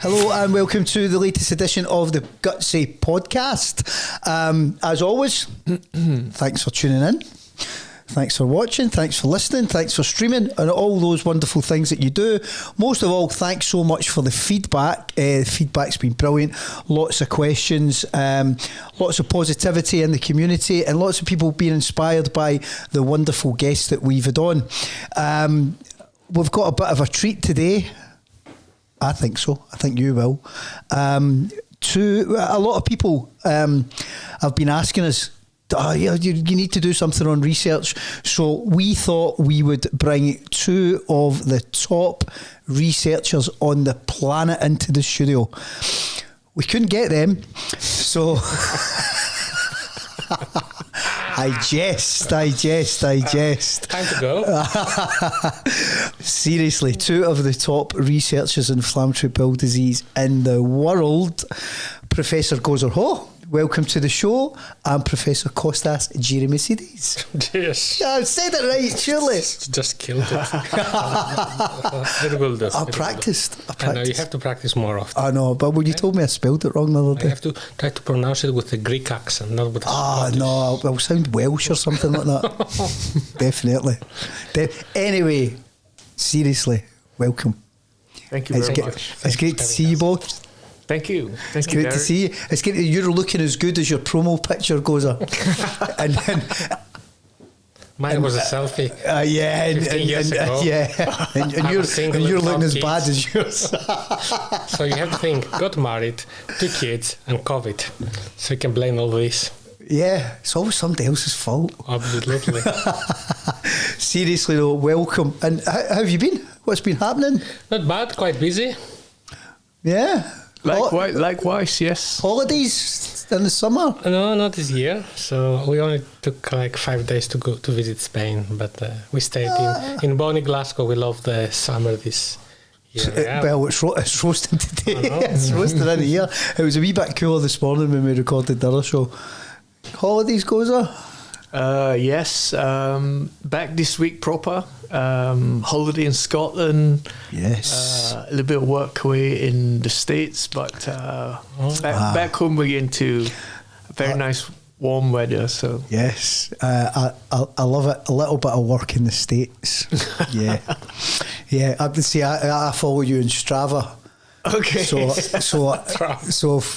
Hello and welcome to the latest edition of the Gutsy podcast. As always, thanks for tuning in. Thanks for watching, thanks for listening, thanks for streaming and all those wonderful things that you do. Most of all, thanks so much for the feedback. The feedback's been brilliant. Lots of questions, lots of positivity in the community and lots of people being inspired by the wonderful guests that we've had on. We've got a bit of a treat today. I think so. I think you will. A lot of people have been asking us, you need to do something on research. So we thought we would bring two of the top researchers on the planet into the studio. We couldn't get them, so I jest. Time to go. Seriously, two of the top researchers in inflammatory bowel disease in the world. Professor Gwo-Tzer Ho, welcome to the show, and Professor Konstantinos Gerasimidis. Yes. I said it right, surely. Just killed it. It will do. I practiced. I know, you have to practice more often. I know, but when you told me I spelled it wrong the other day. I have to try to pronounce it with a Greek accent, not with a Scottish. No, I'll sound Welsh or something like that. Definitely. Anyway, seriously, welcome. Thank you very much. It's great to see you both. Thank you. It's great to see you. It's great. You're looking as good as your promo picture goes up. and Mine was a selfie. 15 years ago. Yeah, and you're looking as bad as yours. So you have to think, got married, 2 kids, and COVID. So you can blame all this. Yeah, it's always somebody else's fault. Absolutely. Seriously though, welcome. And how have you been? What's been happening? Not bad, quite busy. Yeah. Likewise, yes. Holidays in the summer? No, not this year. So we only took like 5 days to go to visit Spain, but we stayed in Bonnie, Glasgow. We love the summer this year. Well, it's roasting today. It's roasting in here. It was a wee bit cooler this morning when we recorded the other show. Holidays, Gwo-Tzer? Yes. Back this week proper. Holiday in Scotland. Yes. A little bit of work away in the States, but back home we're into very nice warm weather. So yes, I love it. A little bit of work in the States. Yeah, yeah. I would say I follow you in Strava. Okay. So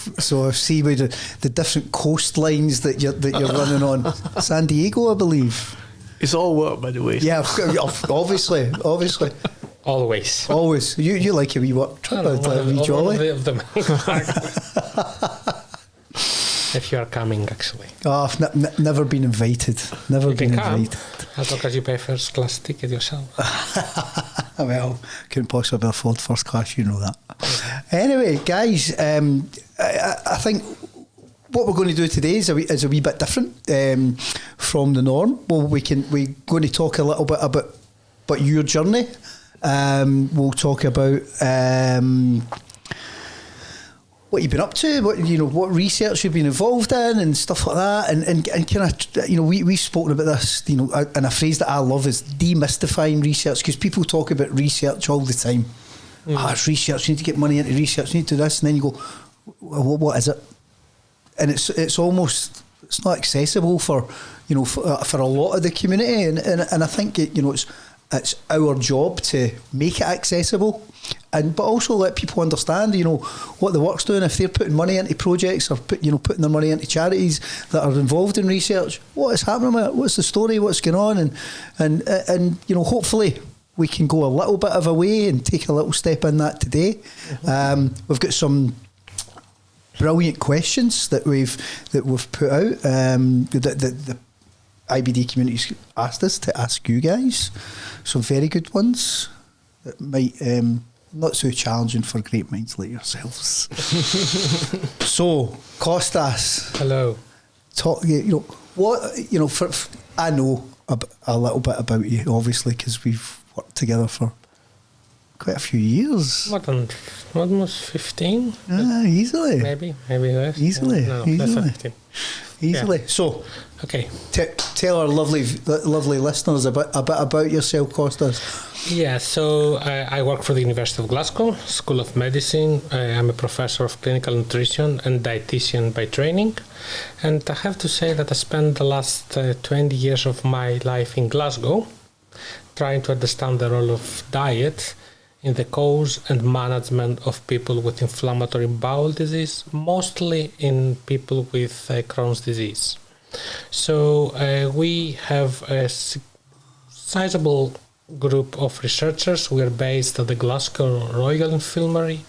see with the different coastlines that you're running on. San Diego, I believe. It's all work, by the way. Yeah, obviously. Always. You like a wee work trip, a wee jolly. Of them. If you are coming, actually. Oh, I've never been invited. Never been invited. As long as you pay first class ticket yourself. Well, couldn't possibly afford first class, you know that. Anyway, guys, I think what we're going to do today is a wee bit different from the norm. Well, we're going to talk a little bit about your journey. We'll talk about what you've been up to, what research you've been involved in, and stuff like that. And kind of, we've spoken about this, and a phrase that I love is demystifying research, because people talk about research all the time. It's research. You need to get money into research. You need to do this, and then you go, well, what is it? And it's almost, it's not accessible for a lot of the community, and I think it's our job to make it accessible, but also let people understand what the work's doing. If they're putting money into projects or putting their money into charities that are involved in research, what is happening with it? What's the story? What's going on? And hopefully we can go a little bit of a way and take a little step in that today. Mm-hmm. We've got some brilliant questions that we've put out. The IBD community's asked us to ask you guys some very good ones that might not so challenging for great minds like yourselves. So, Kostas, hello. Talk. I know a little bit about you, obviously, because we've worked together for quite a few years. Almost 15? Easily. Maybe less. Easily. No, less than 15. easily. Yeah. So, okay, tell our lovely listeners a bit about yourself, Kostas. Yeah, so I work for the University of Glasgow School of Medicine. I'm a professor of clinical nutrition and dietitian by training. And I have to say that I spent the last 20 years of my life in Glasgow trying to understand the role of diet in the cause and management of people with inflammatory bowel disease, mostly in people with Crohn's disease. So we have a sizable group of researchers. We are based at the Glasgow Royal Infirmary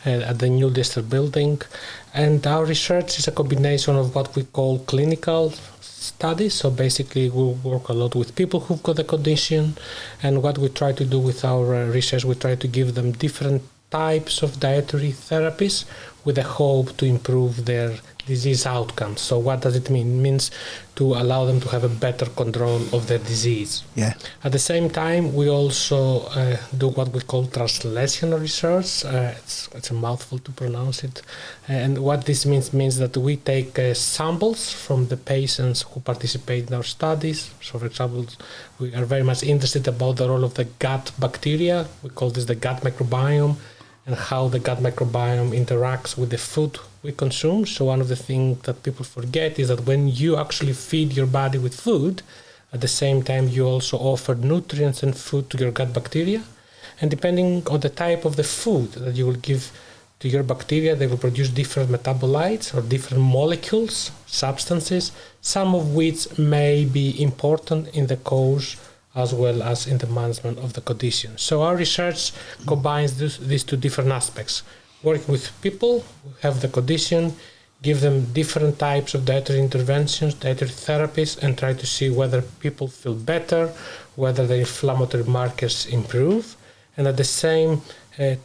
at the new Leicester building, and our research is a combination of what we call clinical studies. So basically we work a lot with people who've got the condition, and what we try to do with our research, we try to give them different types of dietary therapies with the hope to improve their disease outcomes. So what does it mean? It means to allow them to have a better control of their disease. Yeah. At the same time, we also do what we call translational research. It's a mouthful to pronounce it. And what this means that we take samples from the patients who participate in our studies. So, for example, we are very much interested about the role of the gut bacteria. We call this the gut microbiome, and how the gut microbiome interacts with the food we consume. So one of the things that people forget is that when you actually feed your body with food, at the same time you also offer nutrients and food to your gut bacteria. And depending on the type of the food that you will give to your bacteria, they will produce different metabolites or different molecules, substances, some of which may be important in the cause as well as in the management of the condition. So our research combines these two different aspects. Working with people who have the condition, give them different types of dietary interventions, dietary therapies, and try to see whether people feel better, whether the inflammatory markers improve. And at the same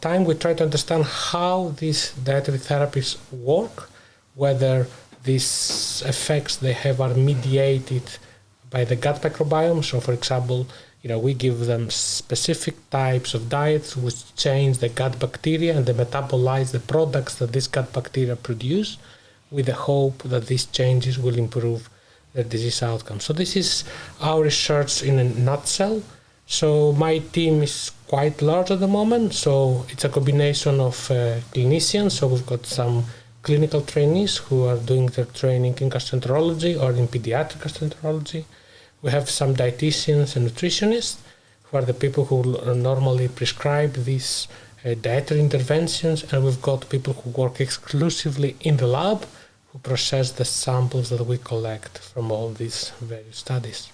time, we try to understand how these dietary therapies work, whether these effects they have are mediated by the gut microbiome. So, for example, we give them specific types of diets which change the gut bacteria and they metabolize the products that this gut bacteria produce, with the hope that these changes will improve their disease outcome. So this is our research in a nutshell. So my team is quite large at the moment. So it's a combination of clinicians. So we've got some clinical trainees who are doing their training in gastroenterology or in pediatric gastroenterology. We have some dietitians and nutritionists who are the people who normally prescribe these dietary interventions, and we've got people who work exclusively in the lab who process the samples that we collect from all these various studies.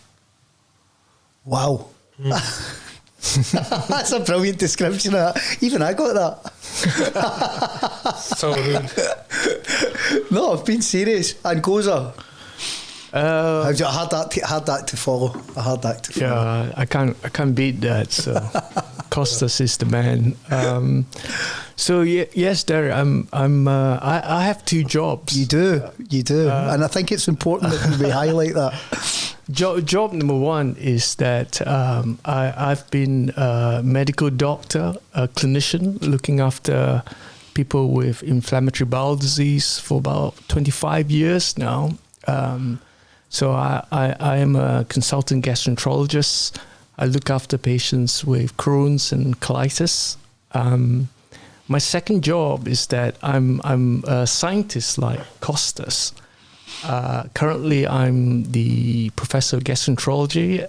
Wow. That's a brilliant description of that. Even I got that. So good. No, I've been serious. And Gwo-Tzer. I had that to follow. Yeah, I can't beat that. So Kostas is the man. So yes, Derek, I have two jobs. You do, and I think it's important that we highlight that. Job number one is that I've been a medical doctor, a clinician, looking after people with inflammatory bowel disease for about 25 years now. So I am a consultant gastroenterologist. I look after patients with Crohn's and colitis. My second job is that I'm a scientist like Kostas. Currently, I'm the Professor of Gastroenterology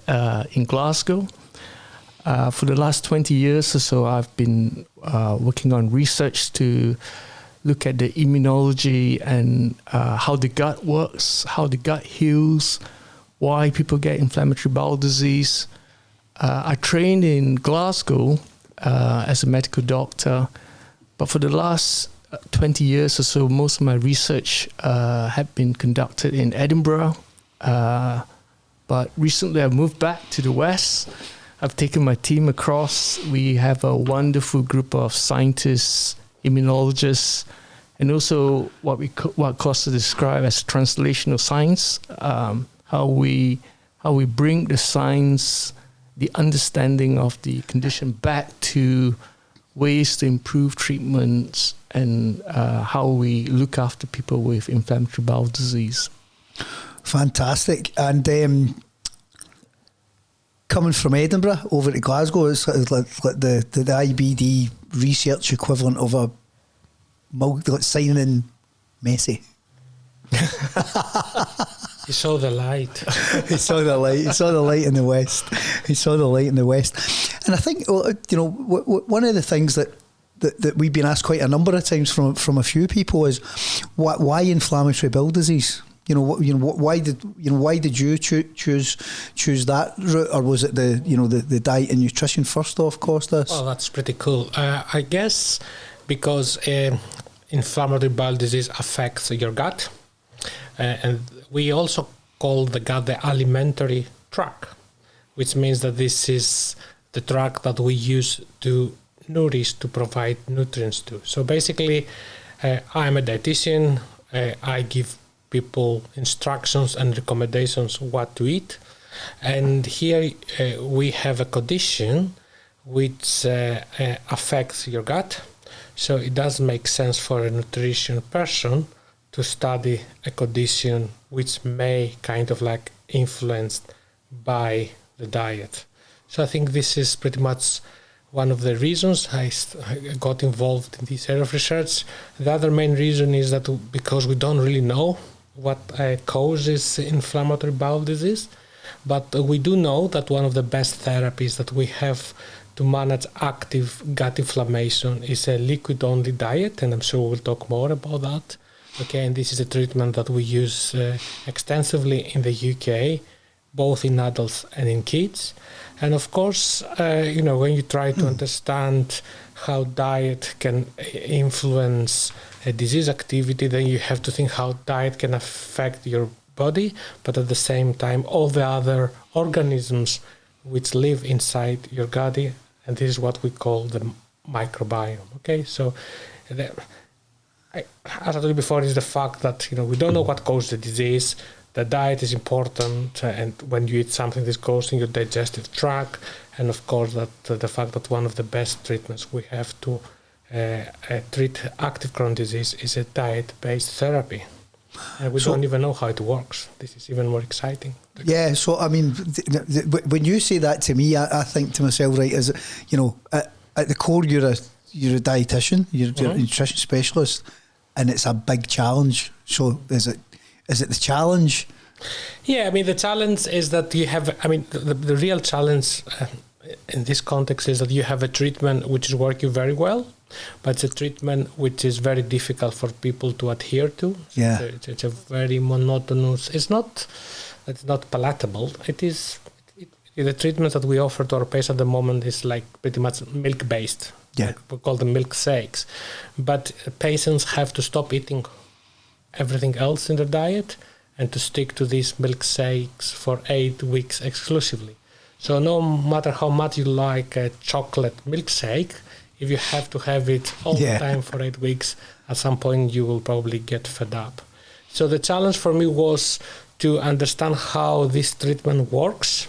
in Glasgow. For the last 20 years or so, I've been working on research to look at the immunology and how the gut works, how the gut heals, why people get inflammatory bowel disease. I trained in Glasgow as a medical doctor, but for the last 20 years or so, most of my research had been conducted in Edinburgh. But recently I've moved back to the West. I've taken my team across. We have a wonderful group of scientists, immunologists, and also what Kostas described as translational science, how we bring the science, the understanding of the condition back to ways to improve treatments and how we look after people with inflammatory bowel disease. Fantastic. And coming from Edinburgh over to Glasgow, it's like the IBD research equivalent of a signing in Messi. He saw the light. He saw the light. He saw the light in the west. He saw the light in the west. And I think, you know, one of the things that we've been asked quite a number of times from a few people is why inflammatory bowel disease? Why did you choose that route, or was it the diet and nutrition first off, Kostas? Oh, that's pretty cool. I guess because inflammatory bowel disease affects your gut, and we also call the gut the alimentary tract, which means that this is the tract that we use to nourish, to provide nutrients to. So basically, I'm a dietitian. I give people instructions and recommendations what to eat, and here we have a condition which affects your gut. So it does make sense for a nutrition person to study a condition which may kind of like influenced by the diet. So I think this is pretty much one of the reasons I got involved in this area of research. The other main reason is that because we don't really know what causes inflammatory bowel disease, but we do know that one of the best therapies that we have to manage active gut inflammation is a liquid-only diet, and I'm sure we'll talk more about that. Okay, and this is a treatment that we use extensively in the UK, both in adults and in kids. And of course, when you try to understand how diet can influence disease activity, then you have to think how diet can affect your body, but at the same time, all the other organisms which live inside your body, and this is what we call the microbiome. Okay, so as I told you before, is the fact that we don't know what causes the disease. The diet is important, and when you eat something that goes in your digestive tract, and of course that the fact that one of the best treatments we have to treat active Crohn's disease is a diet-based therapy. And we don't even know how it works. This is even more exciting. Yeah, so I mean, when you say that to me, I think to myself, right, is at the core you're a dietitian, you're a nutrition specialist, and it's a big challenge. So is it the challenge? Yeah, I mean, the challenge is that you have, the real challenge in this context is that you have a treatment which is working very well, but it's a treatment which is very difficult for people to adhere to. Yeah. It's a very monotonous, it's not palatable. The treatment that we offer to our patients at the moment is like pretty much milk-based. Yeah. Like we call them milk shakes. But patients have to stop eating everything else in their diet and to stick to these milkshakes for 8 weeks exclusively. So no matter how much you like a chocolate milkshake, if you have to have it all the time for 8 weeks, at some point you will probably get fed up. So the challenge for me was to understand how this treatment works.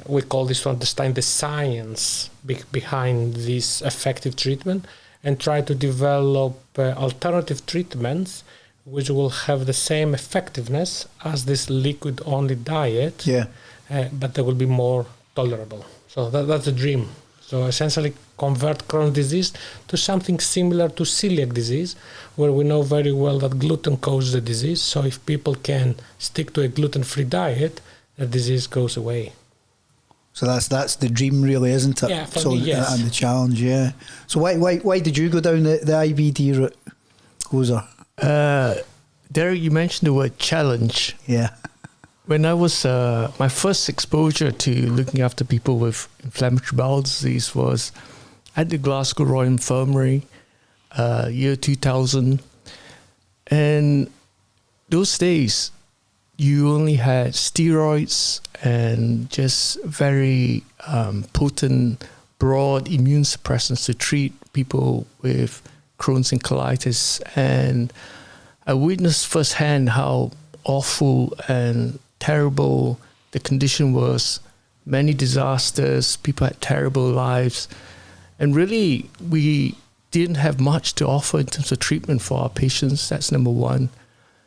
We call this to understand the science behind this effective treatment and try to develop alternative treatments which will have the same effectiveness as this liquid-only diet, but they will be more tolerable. So that's the dream. So essentially convert Crohn's disease to something similar to celiac disease, where we know very well that gluten causes the disease. So if people can stick to a gluten-free diet, the disease goes away. So that's the dream, really, isn't it? Yeah, for me, yes. And the challenge, yeah. So why did you go down the IBD route, Gwo-Tzer? Derek, you mentioned the word challenge. Yeah. When I was, my first exposure to looking after people with inflammatory bowel disease was at the Glasgow Royal Infirmary, year 2000. And those days, you only had steroids and just very potent, broad immune suppressants to treat people with Crohn's and colitis. And I witnessed firsthand how awful and terrible the condition was. Many disasters, people had terrible lives. And really, we didn't have much to offer in terms of treatment for our patients. That's number one.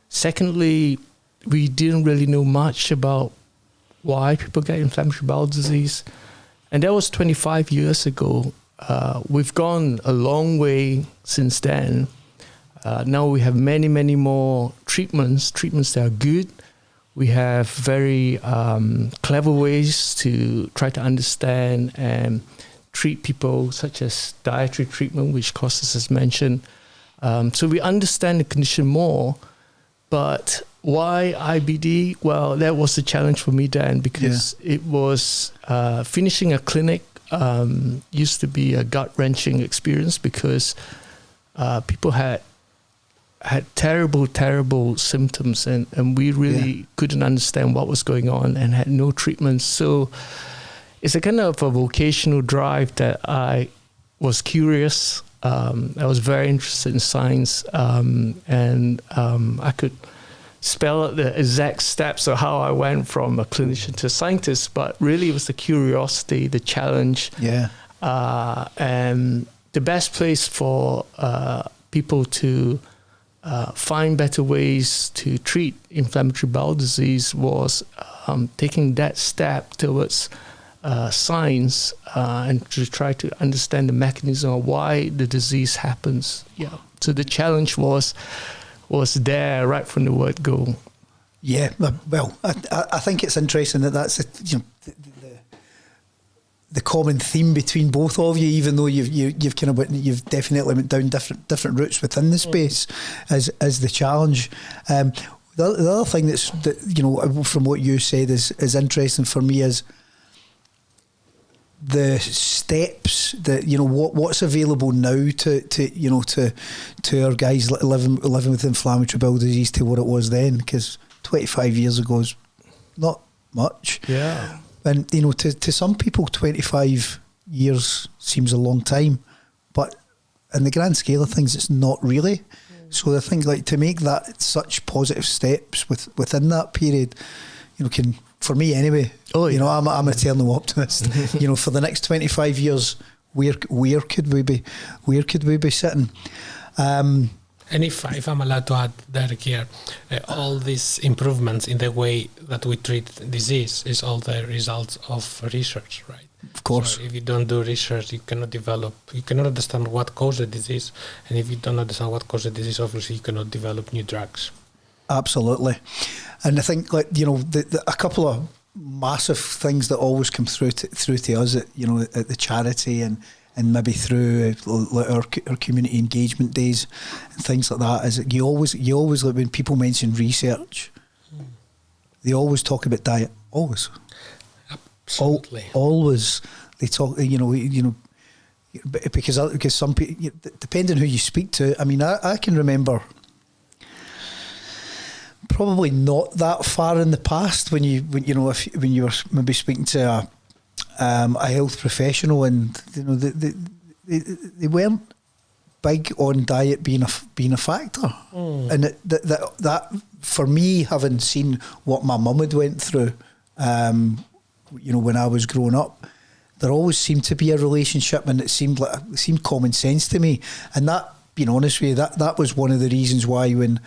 Secondly, we didn't really know much about why people get inflammatory bowel disease. And that was 25 years ago. We've gone a long way since then. Now we have many, many more treatments that are good. We have very clever ways to try to understand and treat people, such as dietary treatment, which Kostas has mentioned. So we understand the condition more. But why IBD? Well, that was the challenge for me then, because it was finishing a clinic used to be a gut-wrenching experience, because people had terrible symptoms, and we really couldn't understand what was going on and had no treatment. So it's a kind of a vocational drive that I was curious. I was very interested in science, and I could spell out the exact steps of how I went from a clinician to a scientist, but really it was the curiosity, the challenge. And the best place for people to find better ways to treat inflammatory bowel disease was taking that step towards science and to try to understand the mechanism of why the disease happens. So the challenge was there right from the word go. Well, I think it's interesting that's the common theme between both of you, even though you've definitely went down different routes within the space as the challenge. The other thing that from what you said is interesting for me is the steps that what's available now to our guys living with inflammatory bowel disease to what it was then, because 25 years ago is not much. And to some people 25 years seems a long time, but in the grand scale of things it's not really. So I think to make that such positive steps within that period, can, for me anyway, I'm an eternal optimist. For the next 25 years, where could we be sitting? And if I'm allowed to add that here, all these improvements in the way that we treat disease is all the results of research, right? Of course. So if you don't do research, you cannot understand what caused the disease. And if you don't understand what caused the disease, obviously you cannot develop new drugs. Absolutely. And I think a couple of massive things that always come through to us at the charity and maybe through our community engagement days and things like that is that you always when people mention research, they always talk about diet. Always. Absolutely. Always they talk. Because some people, depending who you speak to. I mean, I can remember. Probably not that far in the past when you were maybe speaking to a health professional, and they weren't big on diet being a factor, and that for me, having seen what my mum had went through, when I was growing up, there always seemed to be a relationship, and it seemed common sense to me, and that, being honest with you, that was one of the reasons why when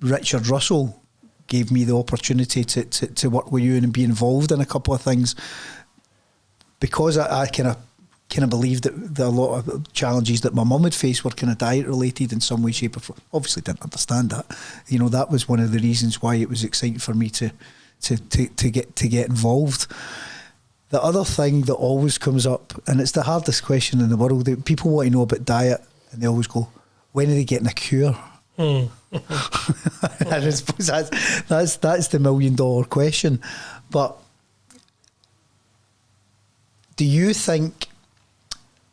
Richard Russell gave me the opportunity to work with you and be involved in a couple of things, because I kind of believed that a lot of challenges that my mum had faced were kind of diet related in some way, shape or form. Obviously didn't understand that. That was one of the reasons why it was exciting for me to get involved. The other thing that always comes up, and it's the hardest question in the world, that people want to know about diet, and they always go, when are they getting a cure? And I suppose that's the $1 million question. But do you think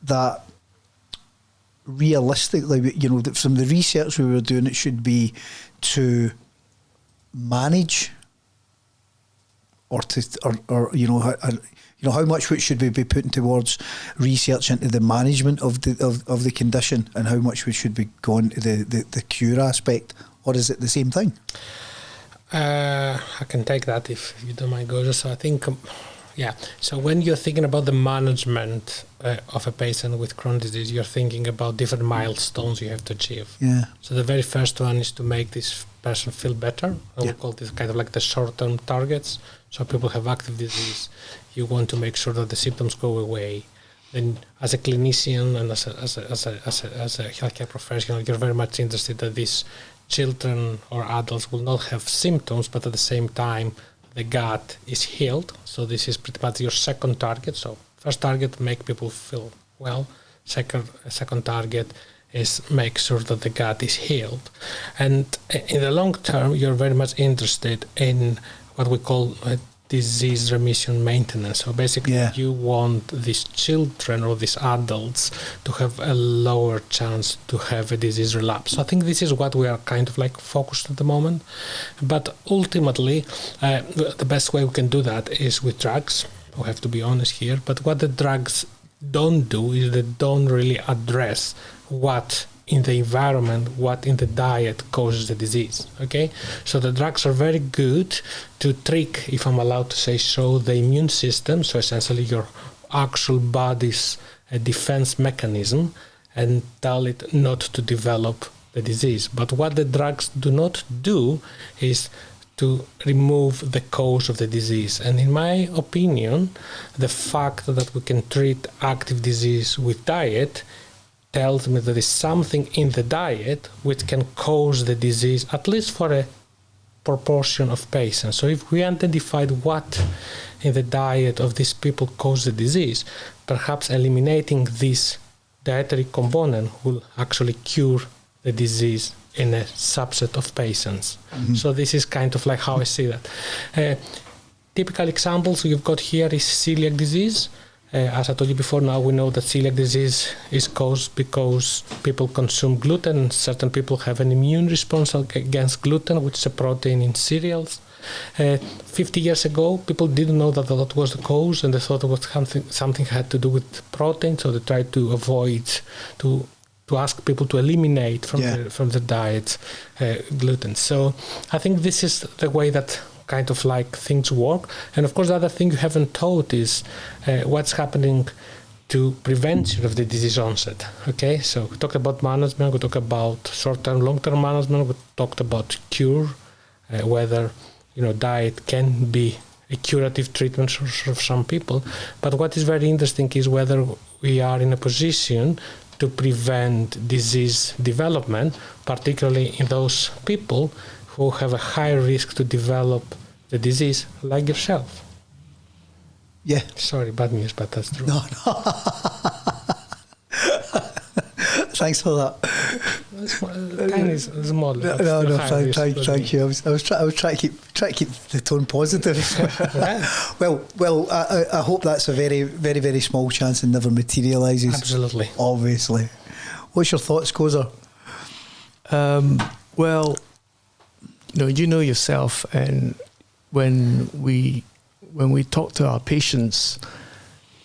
that realistically, that from the research we were doing, it should be to manage, or how much which should we be putting towards research into the management of the condition, and how much we should be going to the cure aspect, or is it the same thing? I can take that if you don't mind, Gwo-Tzer. So I think, so when you're thinking about the management of a patient with Crohn's disease, you're thinking about different milestones you have to achieve. Yeah. So the very first one is to make this person feel better. We call this kind of like the short-term targets. So people have active disease. You want to make sure that the symptoms go away. Then, as a clinician and as a healthcare professional, you're very much interested that these children or adults will not have symptoms, but at the same time, the gut is healed. So this is pretty much your second target. So first target, make people feel well. Second target is make sure that the gut is healed. And in the long term, you're very much interested in what we call disease remission maintenance. So basically, you want these children or these adults to have a lower chance to have a disease relapse. So I think this is what we are kind of like focused at the moment. But ultimately, the best way we can do that is with drugs. We have to be honest here. But what the drugs don't do is they don't really address what in the environment, what in the diet causes the disease. Okay, so the drugs are very good to trick, if I'm allowed to say so, the immune system, so essentially your actual body's defense mechanism, and tell it not to develop the disease. But what the drugs do not do is to remove the cause of the disease. And in my opinion, the fact that we can treat active disease with diet tells me that there is something in the diet which can cause the disease, at least for a proportion of patients. So if we identified what in the diet of these people cause the disease, perhaps eliminating this dietary component will actually cure the disease in a subset of patients. Mm-hmm. So this is kind of like how I see that. Typical examples you've got here is celiac disease. As I told you before, now we know that celiac disease is caused because people consume gluten. Certain people have an immune response against gluten, which is a protein in cereals. 50 years ago, people didn't know that was the cause, and they thought it was something had to do with protein, so they tried to avoid, to ask people to eliminate from the diet gluten. So I think this is the way that kind of like things work. And of course, the other thing you haven't taught is what's happening to prevention of the disease onset. Okay, so we talked about management, we talked about short-term, long-term management, we talked about cure, whether diet can be a curative treatment for some people. But what is very interesting is whether we are in a position to prevent disease development, particularly in those people who have a high risk to develop the disease, like yourself. Yeah. Sorry, bad news, but that's true. No. Thanks for that. Tiny small. No, thank you. I was trying to keep the tone positive. Well, I hope that's a very, very, very small chance and never materialises. Absolutely. Obviously. What's your thoughts, Gwo-Tzer? Well, you know yourself, and when we talk to our patients,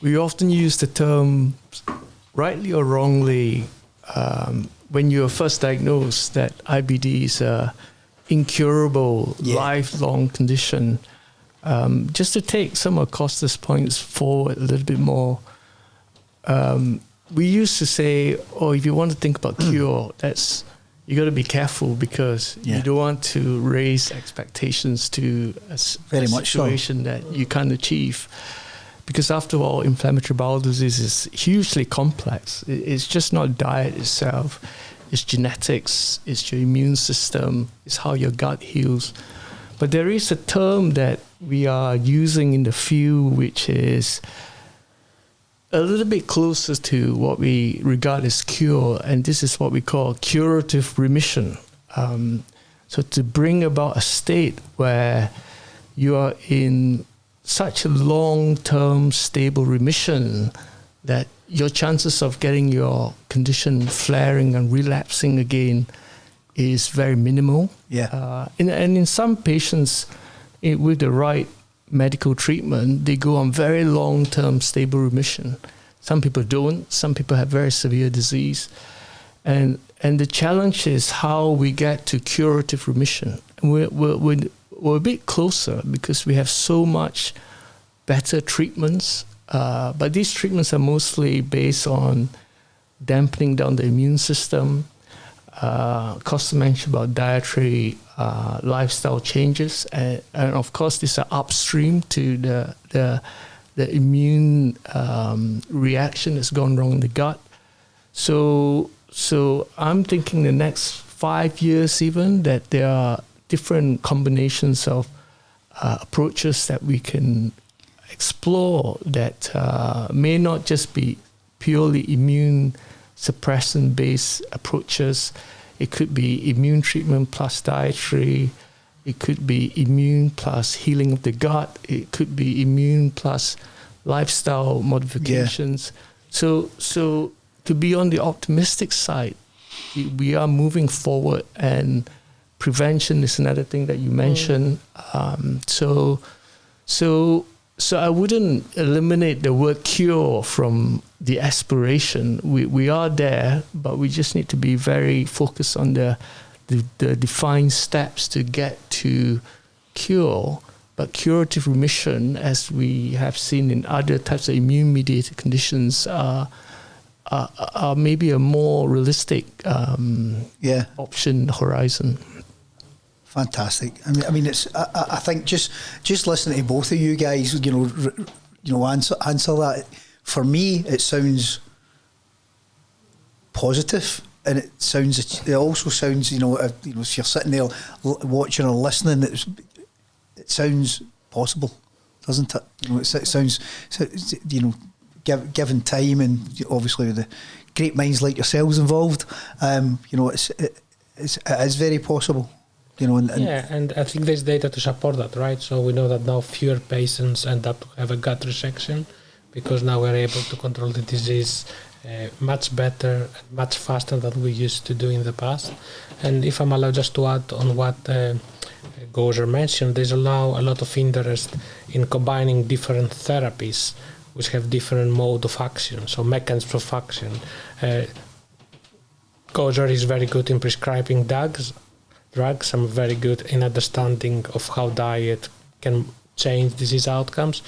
we often use the term, rightly or wrongly, when you're first diagnosed, that IBD is a incurable, lifelong condition. Just to take some of Costa's points forward a little bit more, we used to say, if you want to think about cure, you got to be careful, because you don't want to raise expectations to a situation that you can't achieve. Because after all, inflammatory bowel disease is hugely complex. It's just not diet itself. It's genetics, it's your immune system, it's how your gut heals. But there is a term that we are using in the field which is a little bit closer to what we regard as cure, and this is what we call curative remission. So to bring about a state where you are in such a long-term stable remission that your chances of getting your condition flaring and relapsing again is very minimal. And in some patients, with the right medical treatment, they go on very long-term stable remission. Some people don't. Some people have very severe disease. And the challenge is how we get to curative remission. And we're a bit closer because we have so much better treatments. But these treatments are mostly based on dampening down the immune system, Costa mentioned about dietary lifestyle changes, and of course these are upstream to the immune reaction that's gone wrong in the gut. So I'm thinking the next 5 years even that there are different combinations of approaches that we can explore that may not just be purely immune suppressant based approaches. It could be immune treatment plus dietary. It could be immune plus healing of the gut. It could be immune plus lifestyle modifications. Yeah. So to be on the optimistic side, we are moving forward, and prevention is another thing that you mentioned. So I wouldn't eliminate the word cure from the aspiration. We are there, but we just need to be very focused on the defined steps to get to cure. But curative remission, as we have seen in other types of immune-mediated conditions, are maybe a more realistic option horizon. Fantastic. I mean, it's. I think just listening to both of you guys, answer that. For me, it sounds positive, and it also sounds, if you're sitting there watching or listening, it sounds possible, doesn't it? It sounds, given time, and obviously with the great minds like yourselves involved, it is very possible. And I think there's data to support that, right? So we know that now fewer patients end up to have a gut resection because now we're able to control the disease much better, much faster than we used to do in the past. And if I'm allowed just to add on what Gwo-Tzer mentioned, there's now a lot of interest in combining different therapies which have different mode of action, so mechanisms of action. Gwo-Tzer is very good in prescribing drugs. I'm very good in understanding of how diet can change disease outcomes.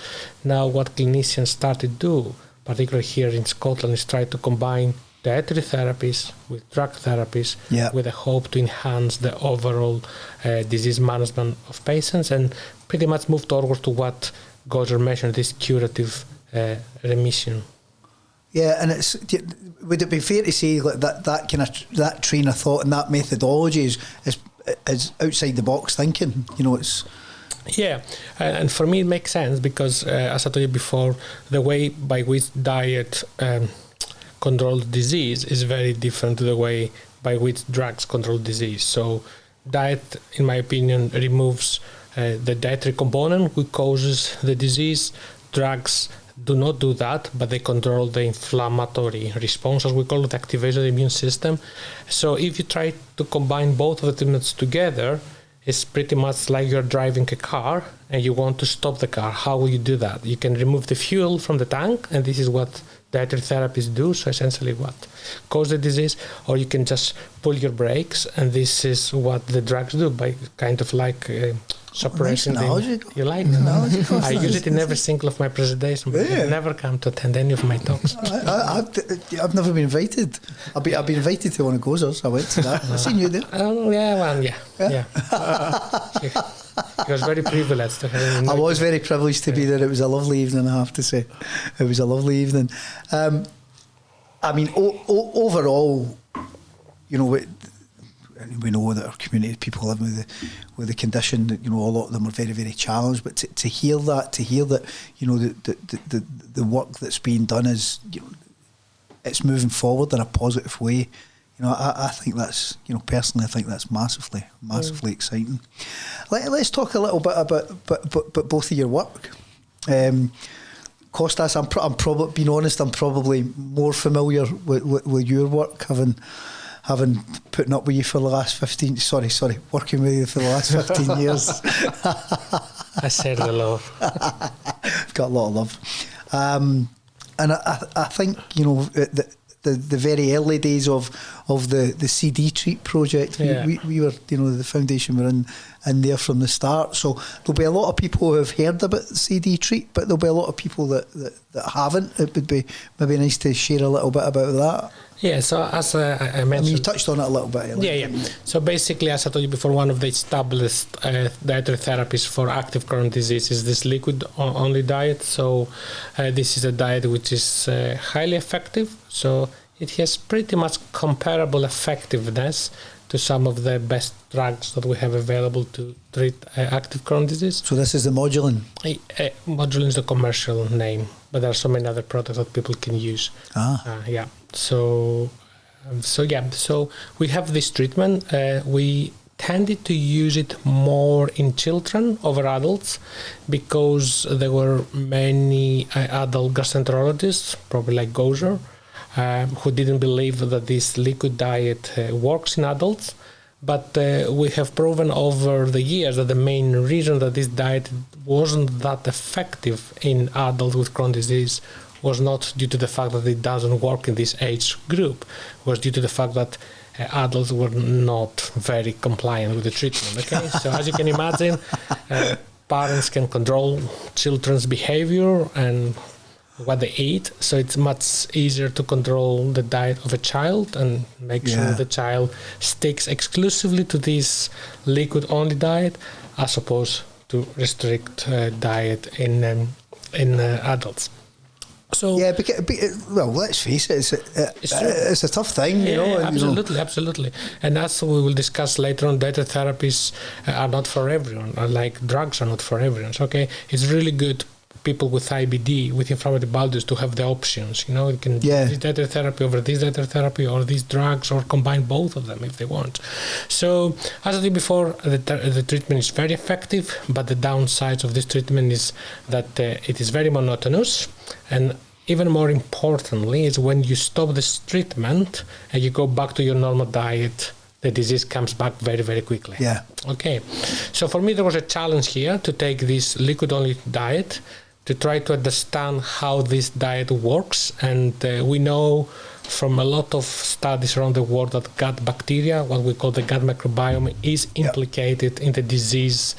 Now what clinicians started to do, particularly here in Scotland, is try to combine dietary therapies with drug therapies with a hope to enhance the overall disease management of patients and pretty much move forward to what Gwo-Tzer mentioned, this curative remission. Yeah, and would it be fair to say that train of thought and that methodology is outside the box thinking? And for me it makes sense because as I told you before, the way by which diet controls disease is very different to the way by which drugs control disease. So diet, in my opinion, removes the dietary component which causes the disease. Drugs do not do that, but they control the inflammatory response, as we call it, activation of the immune system. So if you try to combine both of the treatments together, it's pretty much like you're driving a car and you want to stop the car. How will you do that? You can remove the fuel from the tank, and this is what dietary therapies do, so essentially what causes the disease, or you can just pull your brakes, and this is what the drugs do, by kind of like suppressing you like I use it in every single of my presentation, but I never come to attend any of my talks. I've never been invited. I've been invited to one of Gwo-Tzer's. I went to that. I've seen you there. I was very privileged to have. I was very privileged to be there. It was a lovely evening, I have to say. It was a lovely evening. I mean, overall, we know that our community, people living with the condition, that a lot of them are very, very challenged. But to hear that, the work that's being done is, it's moving forward in a positive way. I think that's, personally, I think that's massively exciting. Let's talk a little bit about both of your work. Kostas, I'm probably, being honest, I'm probably more familiar with your work, having putting up with you for the last 15, working with you for the last 15 years. I said the love. I've got a lot of love. And I think, the very early days of the CD Treat project, we were, the foundation were in there from the start. So there'll be a lot of people who have heard about CD Treat, but there'll be a lot of people that haven't. It would be maybe nice to share a little bit about that. Yeah, so as I mentioned... you touched on it a little bit earlier. Yeah. So basically, as I told you before, one of the established dietary therapies for active chronic disease is this liquid-only diet. So this is a diet which is highly effective. So it has pretty much comparable effectiveness to some of the best drugs that we have available to treat active chronic disease. So this is the Modulin? Modulin is the commercial name, but there are so many other products that people can use. Yeah. So we have this treatment. We tended to use it more in children over adults because there were many adult gastroenterologists, probably like Gwo-Tzer, who didn't believe that this liquid diet works in adults. But we have proven over the years that the main reason that this diet wasn't that effective in adults with Crohn's disease was not due to the fact that it doesn't work in this age group. It was due to the fact that adults were not very compliant with the treatment. Okay, so as you can imagine, parents can control children's behavior and what they eat, so it's much easier to control the diet of a child and make sure the child sticks exclusively to this liquid-only diet, as opposed to restrict diet in adults. So well, let's face it, it's a tough thing, you know. Absolutely. And as we will discuss later on, dietary therapies are not for everyone, like drugs are not for everyone. So, okay, it's really good people with IBD, with inflammatory bowel disease, to have the options. You know, you can do this dietary therapy over this dietary therapy, or these drugs, or combine both of them if they want. So, as I said before, the treatment is very effective, but the downsides of this treatment is that it is very monotonous, and even more importantly is when you stop this treatment and you go back to your normal diet, the disease comes back very, very quickly. Yeah. Okay. So for me, there was a challenge here to take this liquid-only diet to try to understand how this diet works. And we know from a lot of studies around the world that gut bacteria, what we call the gut microbiome, is implicated in the disease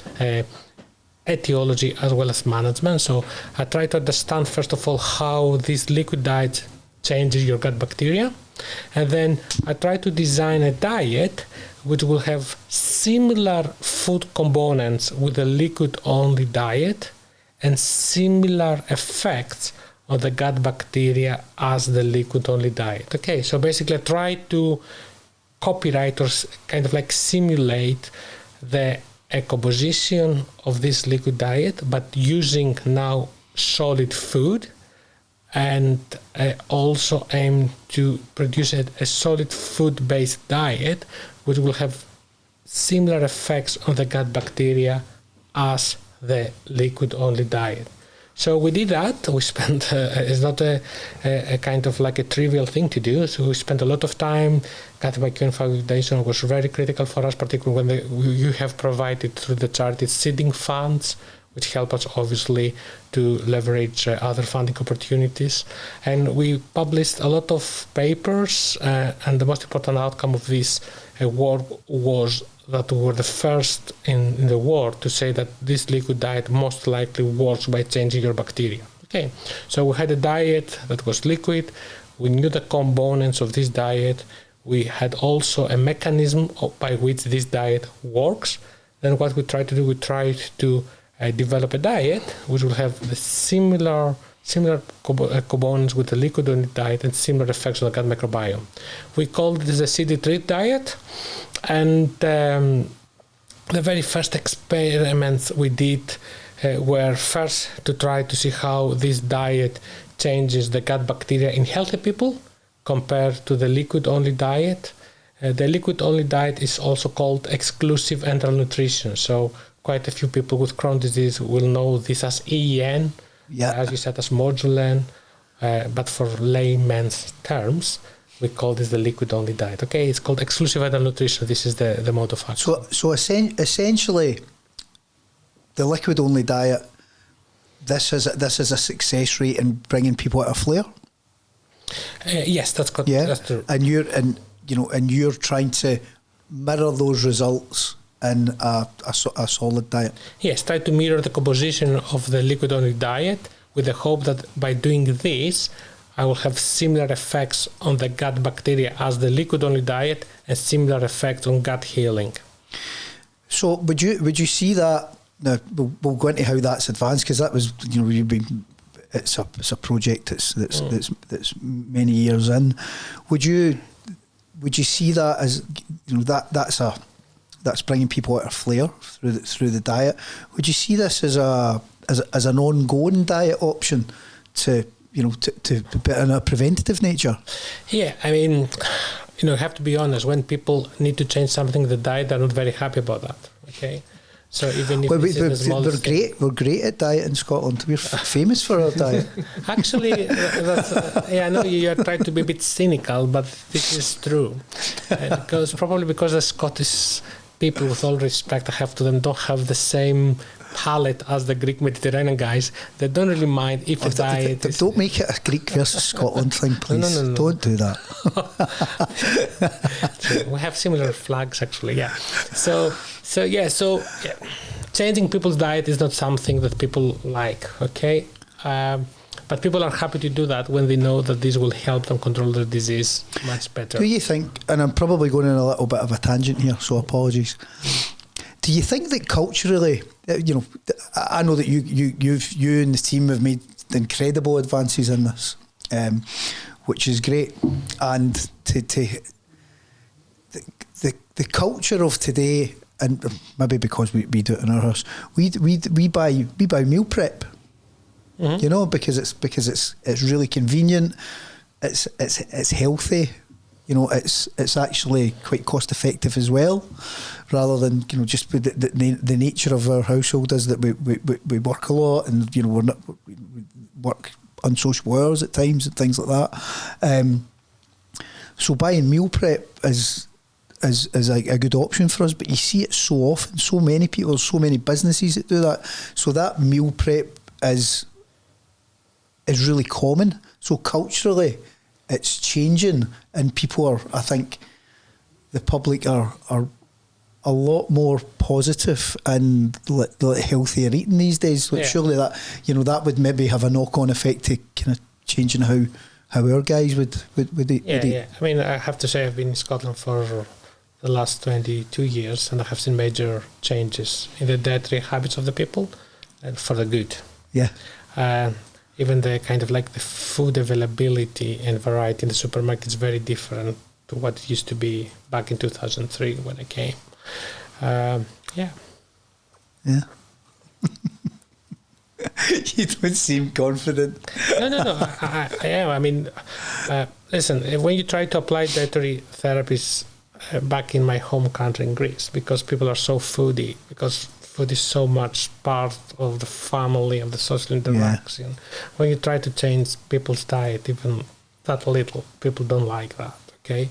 etiology as well as management. So I try to understand, first of all, how this liquid diet changes your gut bacteria. And then I try to design a diet which will have similar food components with a liquid-only diet and similar effects on the gut bacteria as the liquid-only diet. Okay, so basically I try to copyright or kind of like simulate the composition of this liquid diet, but using now solid food, and also aim to produce a solid food-based diet which will have similar effects on the gut bacteria as the liquid-only diet. So we did that. We spent, it's not a kind of like a trivial thing to do. So we spent a lot of time. Gut microbiome validation was very critical for us, particularly when you have provided through the charity seeding funds, which help us obviously to leverage other funding opportunities. And we published a lot of papers, and the most important outcome of this work was that we were the first in the world to say that this liquid diet most likely works by changing your bacteria. Okay, so we had a diet that was liquid. We knew the components of this diet. We had also a mechanism by which this diet works. Then what we tried to do, we tried to develop a diet which will have the similar components with the liquid-only diet and similar effects on the gut microbiome. We called this a CD3 diet, and the very first experiments we did were first to try to see how this diet changes the gut bacteria in healthy people compared to the liquid-only diet. The liquid-only diet is also called exclusive enteral nutrition. So quite a few people with Crohn's disease will know this as EEN, as you said, as Modulin, but for layman's terms, we call this the liquid-only diet. Okay, it's called exclusive enteral nutrition. This is the mode of action. So essentially, the liquid-only diet, this is a success rate in bringing people out of flare. Yes, that's correct. Yeah, that's true. And you're trying to mirror those results in a solid diet. Yes, try to mirror the composition of the liquid-only diet with the hope that by doing this, I will have similar effects on the gut bacteria as the liquid-only diet and similar effects on gut healing. So would you see that? Now we'll go into how that's advanced, because that was, you've been, it's a project that's many years in. Would you see that as, that's bringing people out of flare through the diet? Would you see this as an ongoing diet option to put in a preventative nature? Yeah, I mean, you have to be honest. When people need to change something in the diet, they're not very happy about that. Okay, so even if we're great at diet in Scotland. We're famous for our diet. Actually, I know you're trying to be a bit cynical, but this is true. Because the Scottish people, with all respect I have to them, don't have the same palate as the Greek Mediterranean guys. They don't really mind if the diet don't make it a Greek versus Scotland thing, please. No. Don't do that. We have similar flags, actually. Yeah. So changing people's diet is not something that people like. Okay. But people are happy to do that when they know that this will help them control their disease much better. Do you think, and I'm probably going on a little bit of a tangent here, so apologies. Do you think that culturally, I know that you and the team have made incredible advances in this, which is great, and the culture of today, and maybe because we do it in our house, we buy meal prep, because it's really convenient, it's healthy. It's actually quite cost effective as well, rather than just the nature of our household is that we work a lot, and we work unsociable hours at times and things like that. So buying meal prep is a good option for us, but you see it so often, so many people, so many businesses that do that. So that meal prep is really common. So culturally, it's changing, and people are, I think, the public are a lot more positive and healthier eating these days. Yeah. Surely that that would maybe have a knock-on effect to kind of changing how our guys would eat. Yeah. I mean, I have to say I've been in Scotland for the last 22 years, and I have seen major changes in the dietary habits of the people, and for the good. Yeah. Even the kind of like the food availability and variety in the supermarket is very different to what it used to be back in 2003 when I came. Yeah. You don't seem confident. No. I am. I mean, listen, when you try to apply dietary therapies back in my home country in Greece, because people are so foodie, because food is so much part of the family, of the social interaction. Yeah. When you try to change people's diet, even that little, people don't like that, okay?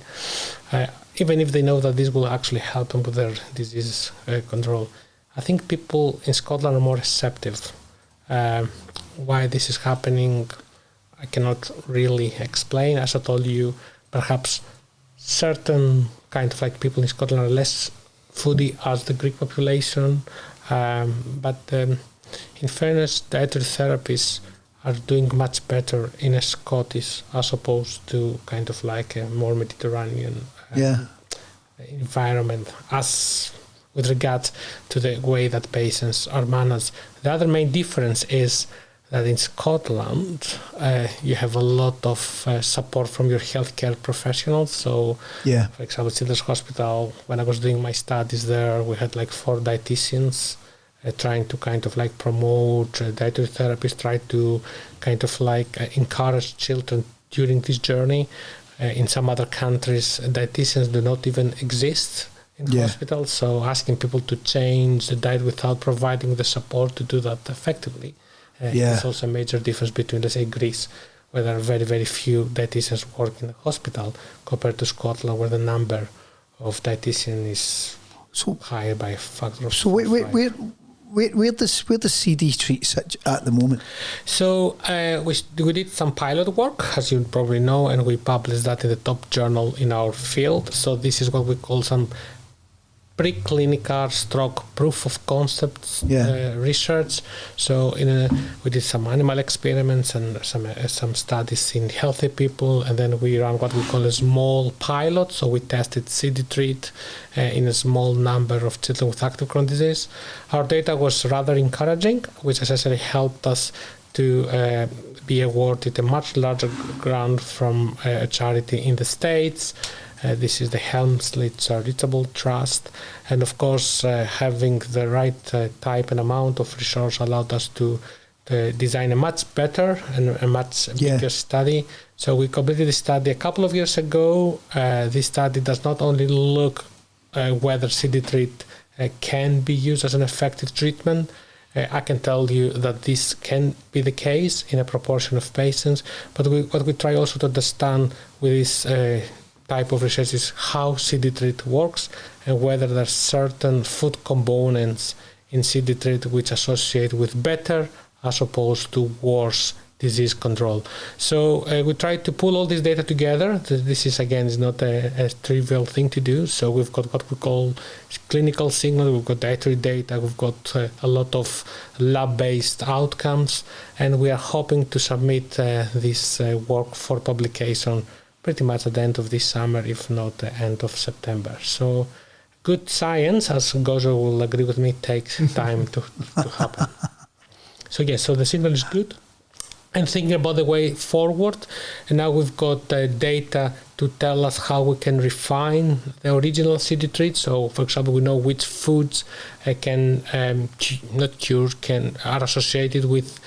Even if they know that this will actually help them with their disease control. I think people in Scotland are more receptive. Why this is happening, I cannot really explain. As I told you, perhaps certain kind of like people in Scotland are less foodie as the Greek population. But in fairness, dietary therapies are doing much better in a Scottish as opposed to kind of like a more Mediterranean environment, as with regard to the way that patients are managed. The other main difference is that in Scotland, you have a lot of support from your healthcare professionals. So, for example, Children's Hospital, when I was doing my studies there, we had like 4 dietitians trying to kind of like promote dietary therapies, try to kind of like encourage children during this journey. In some other countries, dietitians do not even exist in hospitals. So asking people to change the diet without providing the support to do that effectively. It's also a major difference between, let's say, Greece, where there are very, very few dietitians working in the hospital, compared to Scotland, where the number of dietitians is higher by a factor of 5. Where does CD treat such at the moment? So we did some pilot work, as you probably know, and we published that in the top journal in our field. So this is what we call some preclinical / proof of concept research. So we did some animal experiments and some studies in healthy people, and then we ran what we call a small pilot. So we tested CD-treat in a small number of children with active Crohn's disease. Our data was rather encouraging, which essentially helped us to be awarded a much larger grant from a charity in the States. This is the Helmsley Charitable Trust. And of course, having the right type and amount of resource allowed us to design a much better and a much bigger study. So we completed the study a couple of years ago. This study does not only look whether CD-treat can be used as an effective treatment. I can tell you that this can be the case in a proportion of patients, but what we try also to understand with this type of research is how CD-treat works and whether there are certain food components in CD-treat which associate with better as opposed to worse disease control. So we try to pull all this data together. This is not a trivial thing to do. So we've got what we call clinical signal, we've got dietary data, we've got a lot of lab-based outcomes, and we are hoping to submit this work for publication pretty much at the end of this summer, if not the end of September. So good science, as Gozo will agree with me, takes time to happen. So so the signal is good. And thinking about the way forward, and now we've got data to tell us how we can refine the original CD-treat. So, for example, we know which foods are associated with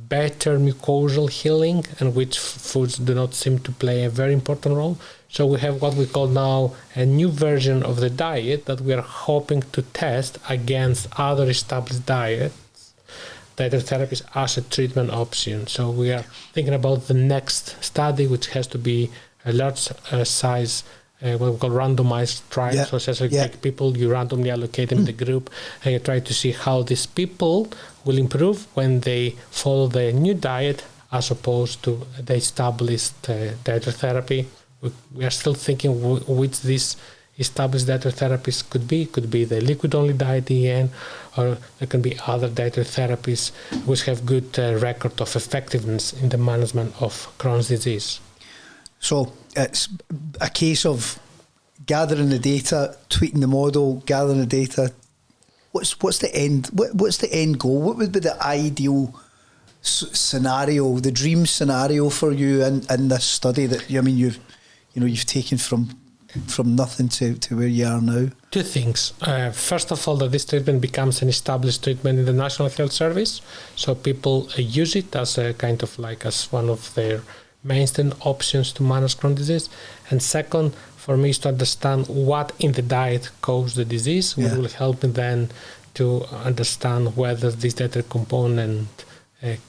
better mucosal healing and which foods do not seem to play a very important role. So we have what we call now a new version of the diet that we are hoping to test against other established dietary therapies as a treatment option. So we are thinking about the next study, which has to be a large size, what we call randomized trial. So essentially take people, you randomly allocate them in the group, and you try to see how these people will improve when they follow the new diet as opposed to the established dietary therapy. We are still thinking which these established dietary therapies could be. It could be the liquid-only diet again, or there can be other dietary therapies which have good record of effectiveness in the management of Crohn's disease. So it's a case of gathering the data, tweaking the model, gathering the data. What's the end? What's the end goal? What would be the ideal scenario, the dream scenario for you in this study that you've taken from nothing to where you are now? Two things. First of all, that this treatment becomes an established treatment in the National Health Service, so people use it as a kind of as one of their mainstay options to manage Crohn's disease. And second, for me, is to understand what in the diet caused the disease, which will help me then to understand whether this dietary component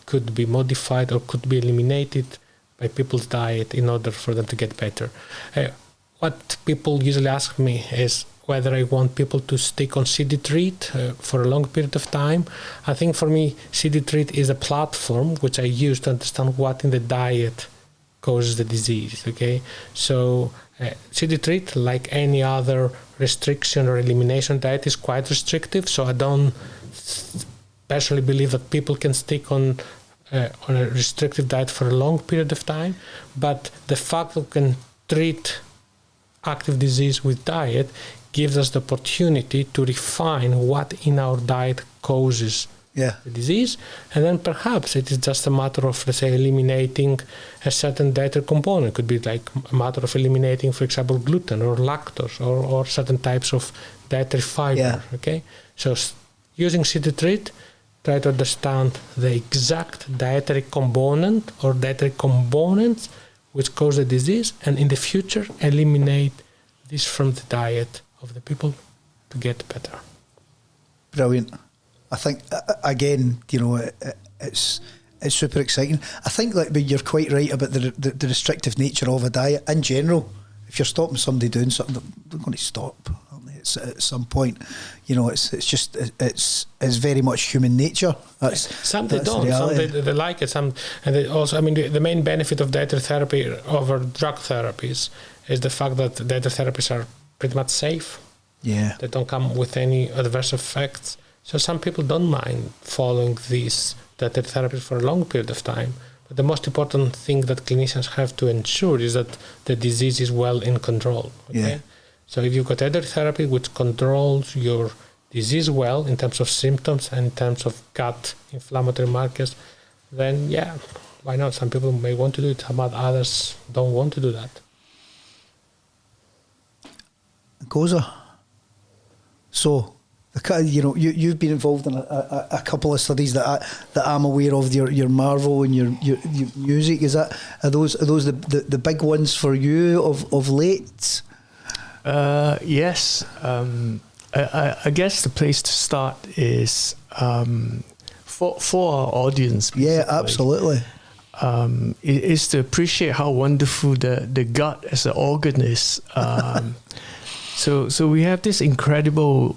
could be modified or could be eliminated by people's diet in order for them to get better. What people usually ask me is whether I want people to stick on CD-treat for a long period of time. I think for me, CD-treat is a platform which I use to understand what in the diet causes the disease. Okay, so CD-treat, like any other restriction or elimination diet, is quite restrictive. So I don't personally believe that people can stick on a restrictive diet for a long period of time. But the fact that we can treat active disease with diet gives us the opportunity to refine what in our diet causes the disease, and then perhaps it is just a matter of, let's say, eliminating a certain dietary component. It could be like a matter of eliminating, for example, gluten or lactose or certain types of dietary fiber. Okay, so using CD-treat, try to understand the exact dietary component or dietary components which cause the disease, and in the future eliminate this from the diet of the people to get better. Brilliant. I think again, it's super exciting. I think but you're quite right about the restrictive nature of a diet in general. If you're stopping somebody doing something, they're going to stop. At some point, it's very much human nature. Some they don't, some they like it. Some, and they also, the main benefit of dietary therapy over drug therapies is the fact that dietary therapies are pretty much safe. Yeah. They don't come with any adverse effects. So some people don't mind following these dietary therapies for a long period of time. But the most important thing that clinicians have to ensure is that the disease is well in control. Okay? Yeah. So if you've got dietary therapy which controls your disease well in terms of symptoms and in terms of gut inflammatory markers, then yeah, why not? Some people may want to do it, some others don't want to do that. Gwo-Tzer. So, you've been involved in a couple of studies that I'm aware of. Your Marvel and your music, are those the big ones for you of late? Yes. I guess the place to start is for our audience. Basically. Yeah, absolutely. Is to appreciate how wonderful the gut as an organ is. So we have this incredible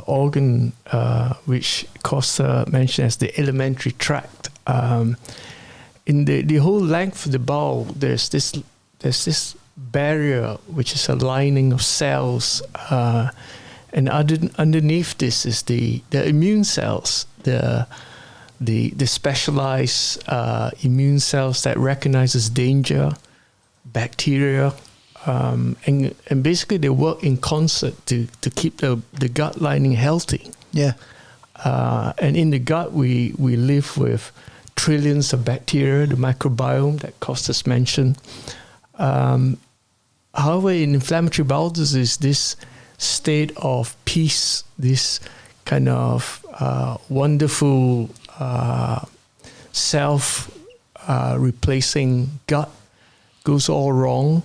organ, which Costa mentioned as the alimentary tract. In the whole length of the bowel, there's this barrier, which is a lining of cells, and underneath this is the immune cells, the specialized immune cells that recognizes danger, bacteria. And basically they work in concert to keep the gut lining healthy. Yeah. And in the gut, we live with trillions of bacteria, the microbiome that Costas mentioned. However, in inflammatory bowel disease, this state of peace, this kind of wonderful self-replacing gut goes all wrong.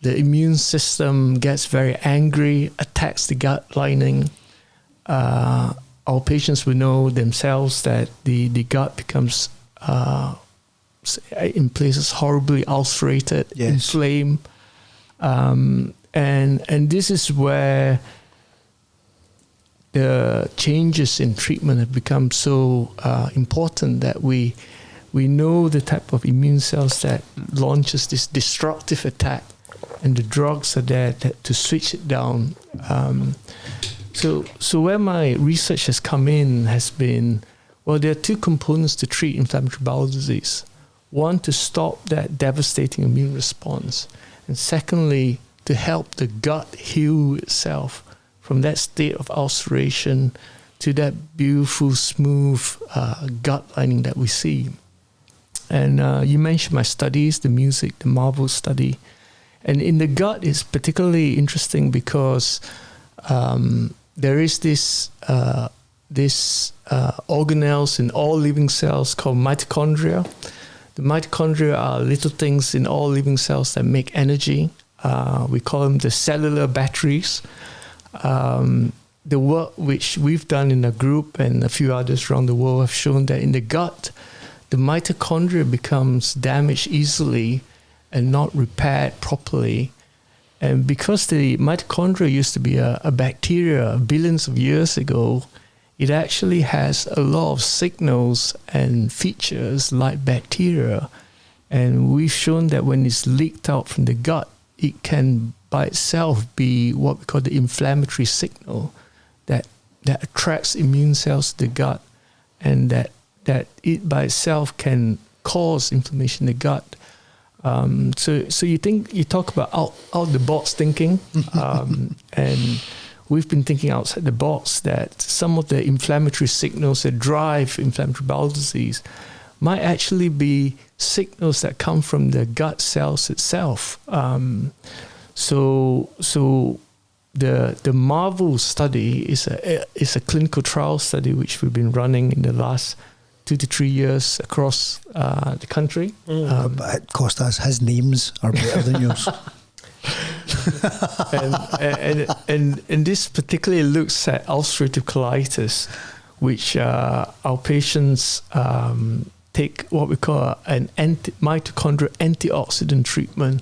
The immune system gets very angry, attacks the gut lining. Our patients will know themselves that the gut becomes, in places, horribly ulcerated, yes. inflamed. And this is where the changes in treatment have become so important that we know the type of immune cells that launches this destructive attack. And the drugs are there to switch it down. So where my research has come in has been, well, there are two components to treat inflammatory bowel disease. One, to stop that devastating immune response. And secondly, to help the gut heal itself from that state of ulceration to that beautiful, smooth gut lining that we see. And you mentioned my studies, the music, the Marvel study. And in the gut, it's particularly interesting because there is this organelles in all living cells called mitochondria. The mitochondria are little things in all living cells that make energy. We call them the cellular batteries. The work which we've done in a group and a few others around the world have shown that in the gut, the mitochondria becomes damaged easily and not repaired properly. And because the mitochondria used to be a bacteria billions of years ago, it actually has a lot of signals and features like bacteria. And we've shown that when it's leaked out from the gut, it can by itself be what we call the inflammatory signal that attracts immune cells to the gut, and that it by itself can cause inflammation in the gut. So you talk about out the box thinking, and we've been thinking outside the box that some of the inflammatory signals that drive inflammatory bowel disease might actually be signals that come from the gut cells itself. So the Marvel study is a clinical trial study which we've been running in the last 2 to 3 years across the country. But Costas, his names are better than yours. and this particularly looks at ulcerative colitis, which our patients take what we call an mitochondrial antioxidant treatment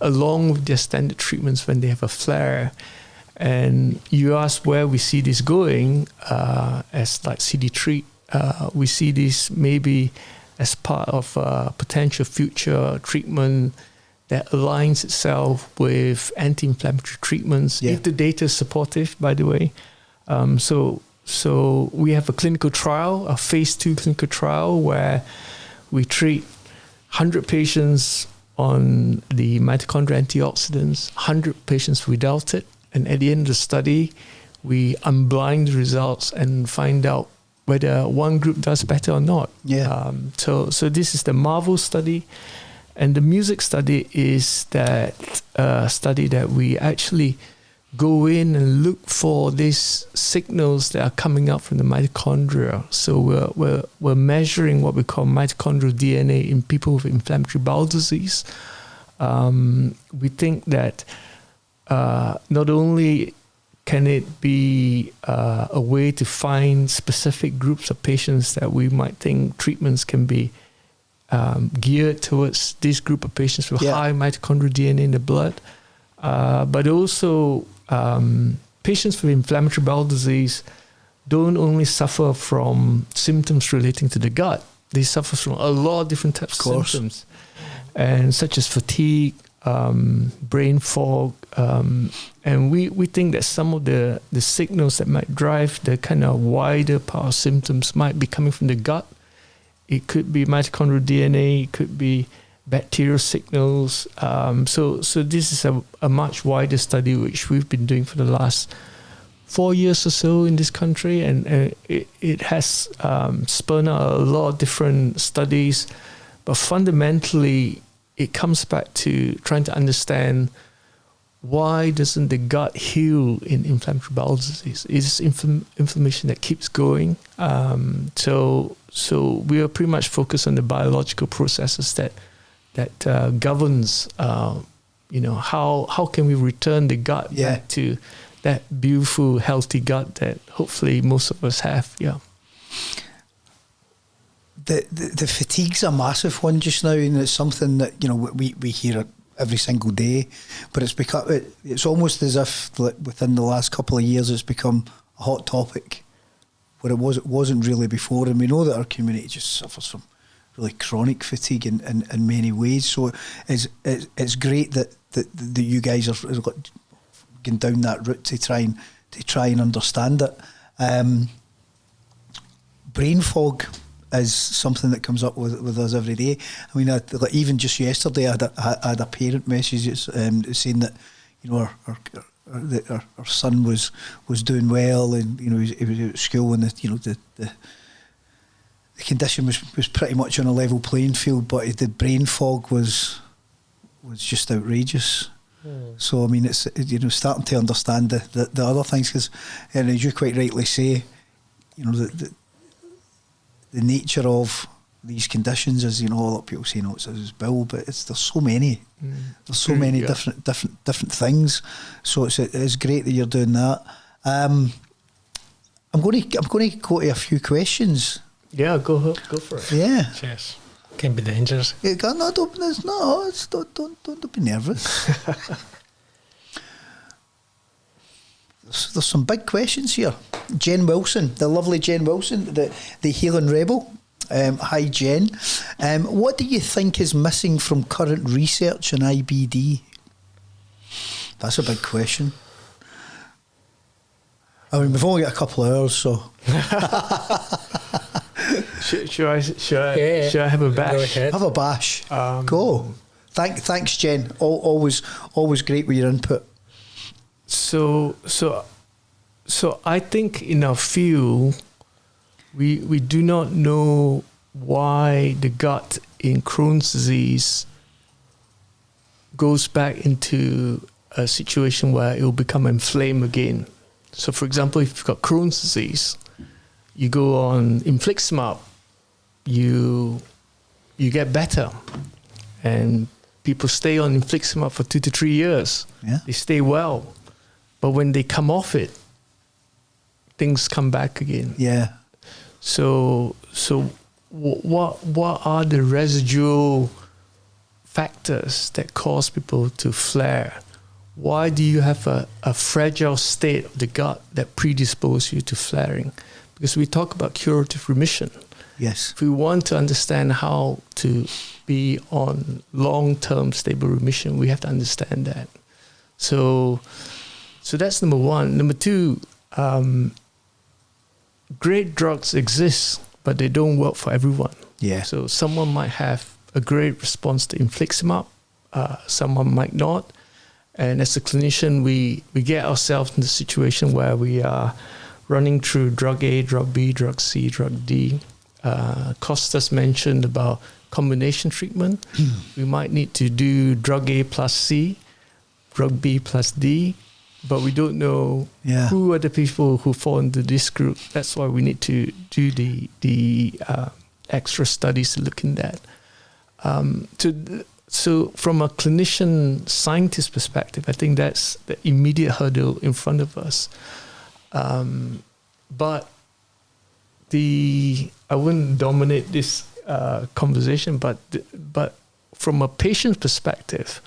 along with their standard treatments when they have a flare. And you ask where we see this going as like CD treat. We see this maybe as part of a potential future treatment that aligns itself with anti-inflammatory treatments, if the data is supportive, by the way. So we have a clinical trial, a phase 2 clinical trial, where we treat 100 patients on the mitochondrial antioxidants, 100 patients without it. And at the end of the study, we unblind the results and find out whether one group does better or not. So this is the MARVEL study. And the music study is that study that we actually go in and look for these signals that are coming up from the mitochondria. So we're measuring what we call mitochondrial DNA in people with inflammatory bowel disease. We think that not only can it be a way to find specific groups of patients that we might think treatments can be geared towards this group of patients with high mitochondrial DNA in the blood, but also patients with inflammatory bowel disease don't only suffer from symptoms relating to the gut. They suffer from a lot of different types of symptoms, and such as fatigue, brain fog, and we think that some of the signals that might drive the kind of wider part of symptoms might be coming from the gut. It could be mitochondrial DNA, it could be bacterial signals. So this is a much wider study which we've been doing for the last 4 years or so in this country, and it has spun out a lot of different studies, but fundamentally it comes back to trying to understand why doesn't the gut heal in inflammatory bowel disease? It's inflammation that keeps going. So we are pretty much focused on the biological processes that governs, how can we return the gut back to that beautiful, healthy gut that hopefully most of us have. The fatigue's a massive one just now, and it's something that we hear every single day, but it's almost as if within the last couple of years it's become a hot topic, where it wasn't really before. And we know that our community just suffers from really chronic fatigue in many ways. So it's great that you guys are going down that route to try and understand it. Brain fog is something that comes up with us every day. I mean, even just yesterday, I had a parent message saying that our son was doing well, and he was at school, and the condition was pretty much on a level playing field, but the brain fog was just outrageous. So I mean, it's starting to understand the other things, because, and as you quite rightly say, the nature of these conditions is, a lot of people say, it's his bowel, but there's so many. There's so many different things. So it's great that you're doing that. I'm going to go to a few questions. Yeah, go for it. Yeah. Yes. Can be dangerous. Don't be nervous. There's some big questions here. Jen Wilson, the lovely Jen Wilson, the Healing Rebel. Hi, Jen. What do you think is missing from current research on IBD? That's a big question. I mean, we've only got a couple of hours, so. Should I have a bash? Go ahead. Have a bash. Go. Thanks, Jen. Always great with your input. So I think in our field, we do not know why the gut in Crohn's disease goes back into a situation where it will become inflamed again. So, for example, if you've got Crohn's disease, you go on infliximab, you get better, and people stay on infliximab for 2 to 3 years. Yeah. They stay well. But when they come off it, things come back again. Yeah. So what are the residual factors that cause people to flare? Why do you have a fragile state of the gut that predisposes you to flaring? Because we talk about curative remission. Yes. If we want to understand how to be on long-term stable remission. We have to understand that. So that's number one. Number two, great drugs exist, but they don't work for everyone. Yeah. So someone might have a great response to infliximab, someone might not. And as a clinician, we get ourselves in the situation where we are running through drug A, drug B, drug C, drug D. Kostas mentioned about combination treatment. We might need to do drug A plus C, drug B plus D, but we don't know who are the people who fall into this group. That's why we need to do the extra studies to look in that. So from a clinician scientist perspective, I think that's the immediate hurdle in front of us. But I wouldn't dominate this conversation, but from a patient perspective,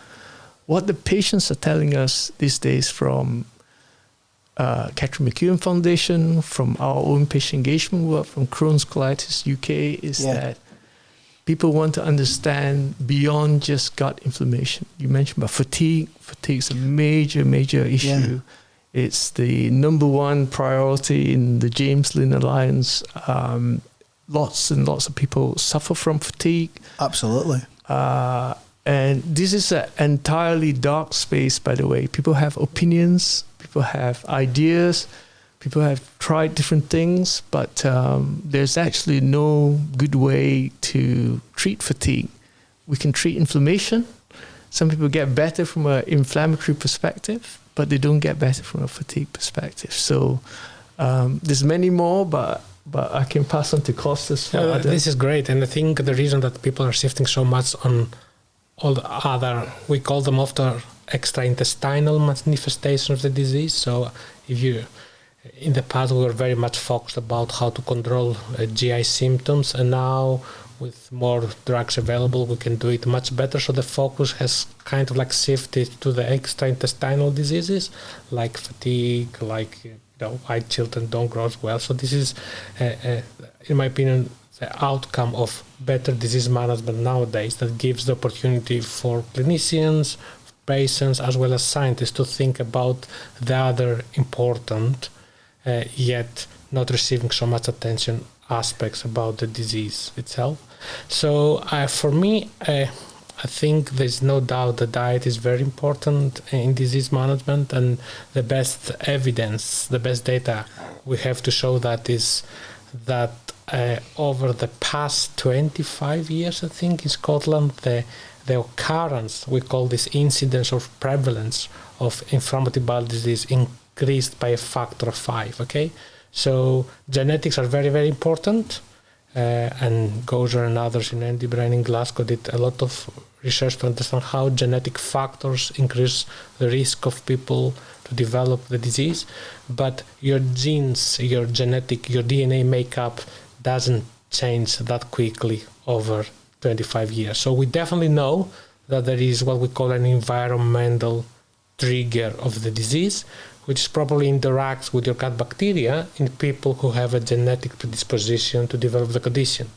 what the patients are telling us these days from Catherine McEwen Foundation, from our own patient engagement work, from Crohn's Colitis UK, is that people want to understand beyond just gut inflammation. You mentioned about fatigue. Fatigue is a major, major issue. Yeah. It's the number one priority in the James Lynn Alliance. Lots and lots of people suffer from fatigue. Absolutely. And this is an entirely dark space, by the way. People have opinions, people have ideas, people have tried different things, but there's actually no good way to treat fatigue. We can treat inflammation. Some people get better from an inflammatory perspective, but they don't get better from a fatigue perspective. So there's many more, but I can pass on to Kostas. This is great, and I think the reason that people are shifting so much on all the other, we call them often extra-intestinal manifestations of the disease. So in the past we were very much focused about how to control GI symptoms, and now with more drugs available we can do it much better. So the focus has kind of like shifted to the extra-intestinal diseases like fatigue, like why children don't grow as well. So this is, in my opinion, the outcome of better disease management nowadays that gives the opportunity for clinicians, patients, as well as scientists to think about the other important, yet not receiving so much attention aspects about the disease itself. So for me, I think there's no doubt the diet is very important in disease management, and the best evidence, the best data we have to show that is that over the past 25 years, I think, in Scotland, the occurrence, we call this incidence or prevalence of inflammatory bowel disease increased by a factor of 5, okay? So genetics are very, very important. And Gwo-Tzer and others in Andy Brain in Glasgow did a lot of research to understand how genetic factors increase the risk of people to develop the disease. But your genes, your genetic, your DNA makeup doesn't change that quickly over 25 years. So we definitely know that there is what we call an environmental trigger of the disease, which probably interacts with your gut bacteria in people who have a genetic predisposition to develop the condition.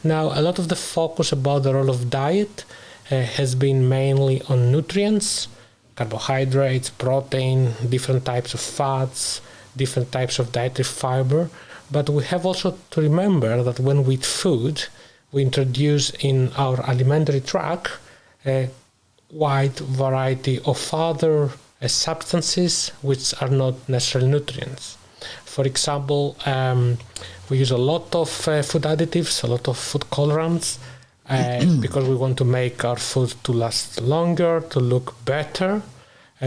Now, a lot of the focus about the role of diet has been mainly on nutrients, carbohydrates, protein, different types of fats, different types of dietary fiber. But we have also to remember that when we eat food, we introduce in our alimentary tract a wide variety of other substances which are not necessarily nutrients. For example, we use a lot of food additives, a lot of food colorants, because we want to make our food to last longer, to look better.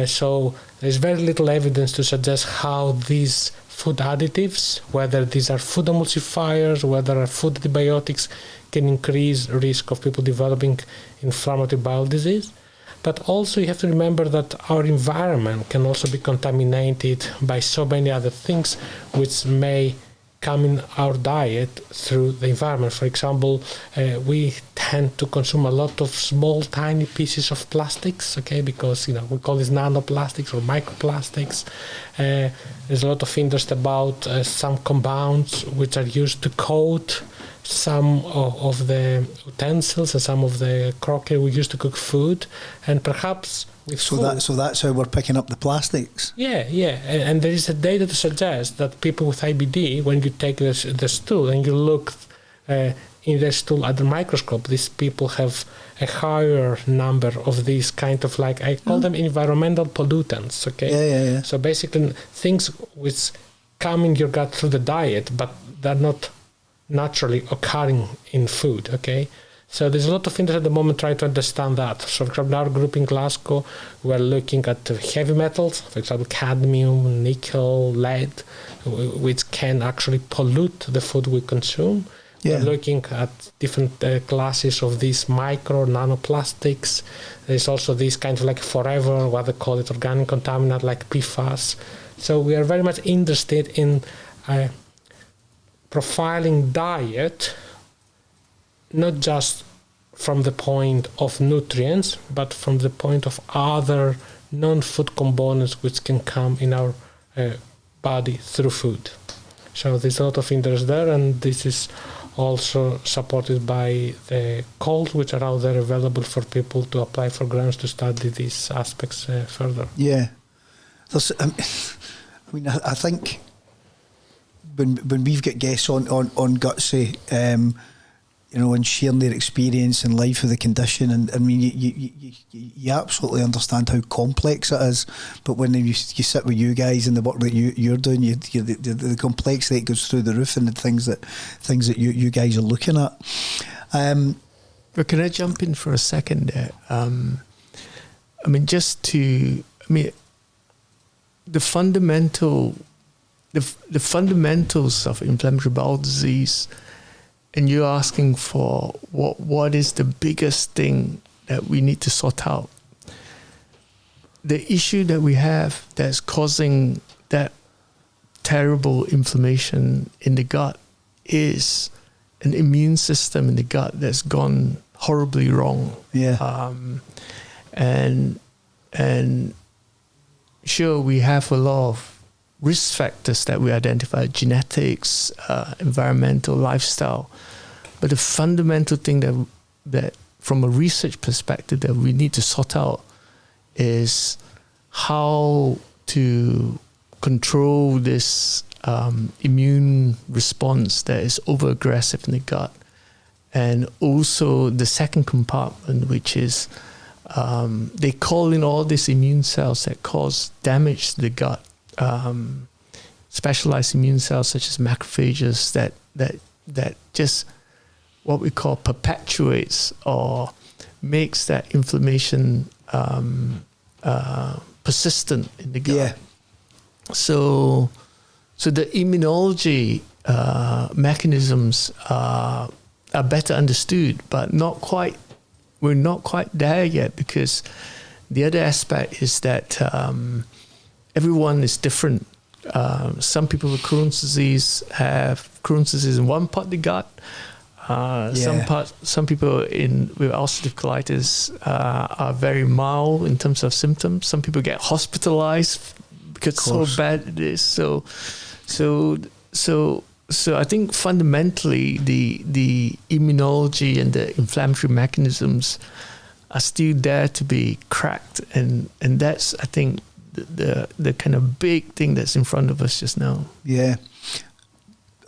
So there's very little evidence to suggest how these food additives, whether these are food emulsifiers, whether are food antibiotics, can increase risk of people developing inflammatory bowel disease. But also you have to remember that our environment can also be contaminated by so many other things which may come in our diet through the environment. For example, we tend to consume a lot of small, tiny pieces of plastics, okay, because we call this nanoplastics or microplastics. There's a lot of interest about some compounds which are used to coat some of the utensils and some of the crockery we use to cook food, and perhaps with food. So that's how we're picking up the plastics. Yeah, and there is a data to suggest that people with IBD, when you take the stool and you look in the stool at the microscope, these people have a higher number of these kind of, like, I call them environmental pollutants, okay? Yeah. So basically things which come in your gut through the diet, but they're not naturally occurring in food, okay? So there's a lot of interest at the moment trying to understand that. So for example, our group in Glasgow, we're looking at heavy metals, for example, cadmium, nickel, lead, which can actually pollute the food we consume. Yeah. We're looking at different classes of these micro nanoplastics. There's also these kind of like forever, what they call it, organic contaminant like PFAS. So we are very much interested in profiling diet, not just from the point of nutrients, but from the point of other non-food components which can come in our body through food. So there's a lot of interest there, and this is also supported by the calls which are out there available for people to apply for grants to study these aspects further. Yeah. I think when we've got guests on Gutsy, and sharing their experience and life with the condition, and I mean, you absolutely understand how complex it is. But when you sit with you guys and the work that you're doing, the complexity that goes through the roof, and the things that you guys are looking at. But can I jump in for a second there? The fundamentals of inflammatory bowel disease. And you're asking for what is the biggest thing that we need to sort out. The issue that we have that's causing that terrible inflammation in the gut is an immune system in the gut that's gone horribly wrong. Yeah. And sure, we have a lot of risk factors that we identify: genetics, environmental, lifestyle. But the fundamental thing that from a research perspective that we need to sort out is how to control this immune response that is over-aggressive in the gut. And also the second compartment, which is they call in all these immune cells that cause damage to the gut. Specialized immune cells such as macrophages that just what we call perpetuates or makes that inflammation persistent in the gut. Yeah. So the immunology mechanisms are better understood, but we're not quite there yet, because the other aspect is that everyone is different. Some people with Crohn's disease have Crohn's disease in one part of the gut. Some people with ulcerative colitis are very mild in terms of symptoms. Some people get hospitalized because so bad it is. So I think fundamentally the immunology and the inflammatory mechanisms are still there to be cracked, and that's, I think, the kind of big thing that's in front of us just now. Yeah,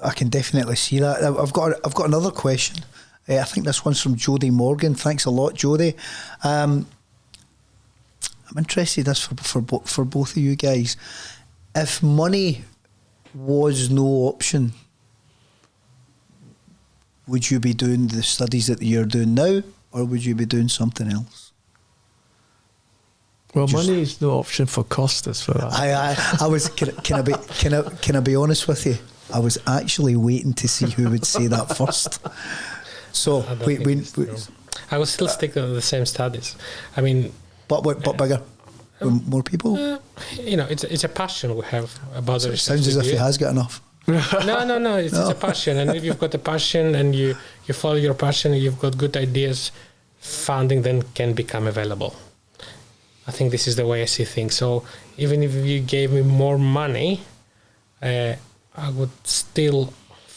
I can definitely see that. I've got another question. I think this one's from Jodie Morgan. Thanks a lot, Jodie. I'm interested in this for both of you guys. If money was no option, would you be doing the studies that you're doing now, or would you be doing something else? Well, money is no option for Costas for us. I was. Can I be honest with you? I was actually waiting to see who would say that first. So I will still stick to the same studies. I mean, but bigger, more people. It's a passion we have about the research. Sounds as if he has got enough. No. It's a passion, and if you've got a passion and you follow your passion, and you've got good ideas, funding then can become available. I think this is the way I see things. So even if you gave me more money, I would still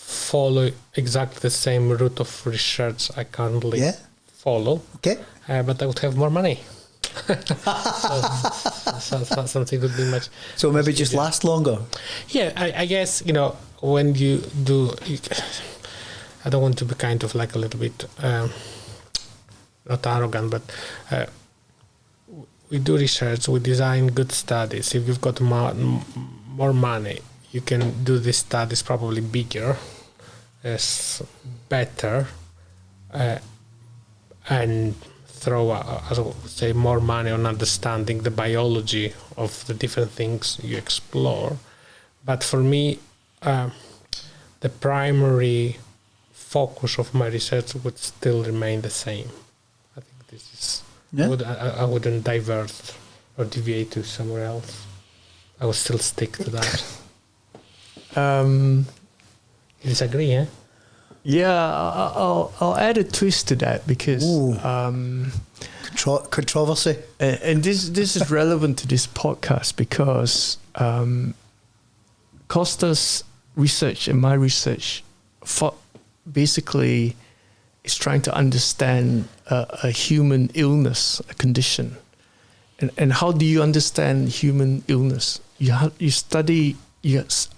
follow exactly the same route of research I currently follow. Okay. But I would have more money. so something would be much. So maybe just last longer. Yeah, I guess, when you do, I don't want to be kind of like a little bit not arrogant, but we do research, we design good studies. If you've got more money, you can do these studies probably bigger, better, and throw, as I would say, more money on understanding the biology of the different things you explore. But for me, the primary focus of my research would still remain the same. I think this is... I wouldn't divert or deviate to somewhere else. I would still stick to that. You disagree, eh? Yeah, I'll add a twist to that because controversy, and this is relevant to this podcast because Costa's research and my research basically is trying to understand a human illness, a condition, and how do you understand human illness? You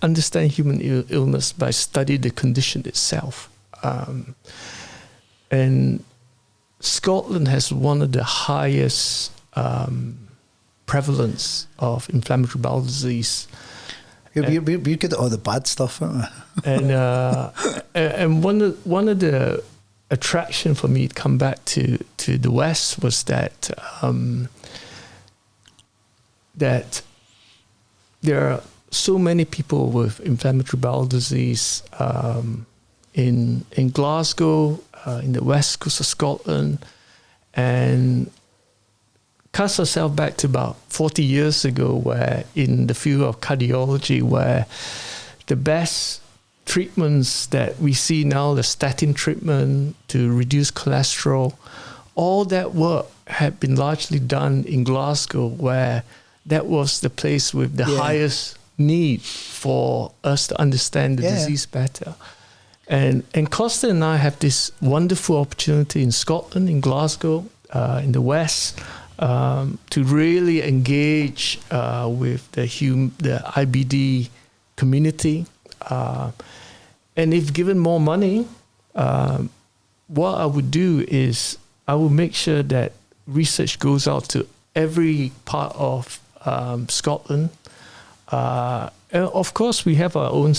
understand human illness by studying the condition itself. And Scotland has one of the highest prevalence of inflammatory bowel disease. We're good at all the bad stuff, aren't we? And one of the attraction for me to come back to the West was that that there are so many people with inflammatory bowel disease in Glasgow, in the west coast of Scotland, and cast ourselves back to about 40 years ago, where in the field of cardiology, where the best treatments that we see now, the statin treatment to reduce cholesterol, all that work had been largely done in Glasgow, where that was the place with the highest need for us to understand the disease better. And Costa and I have this wonderful opportunity in Scotland, in Glasgow, in the West, to really engage with the IBD community. And if given more money, what I would do is I would make sure that research goes out to every part of Scotland. And of course, we have our own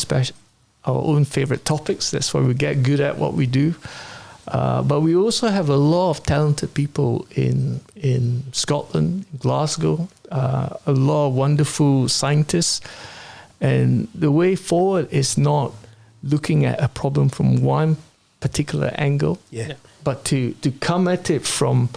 favorite topics. That's why we get good at what we do. But we also have a lot of talented people in Scotland, Glasgow, a lot of wonderful scientists. And the way forward is not looking at a problem from one particular angle, but to come at it from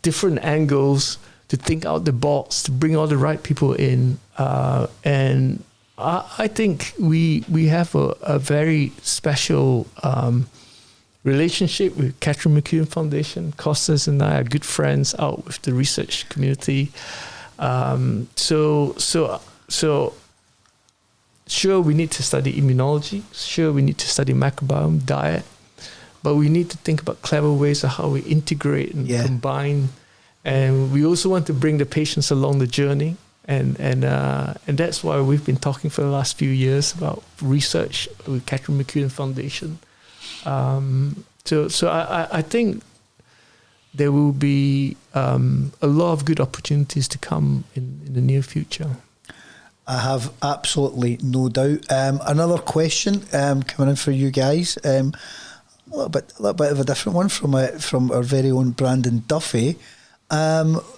different angles, to think out the box, to bring all the right people in. And I think we have a very special relationship with Catherine McEwen Foundation. Costas and I are good friends out with the research community. So sure, we need to study immunology. Sure, we need to study microbiome, diet. But we need to think about clever ways of how we integrate and combine. And we also want to bring the patients along the journey. And that's why we've been talking for the last few years about research with Catherine McEwen Foundation. So I think there will be a lot of good opportunities to come in the near future. I have absolutely no doubt. Another question coming in for you guys, a little bit of a different one from our very own Brandon Duffy. Is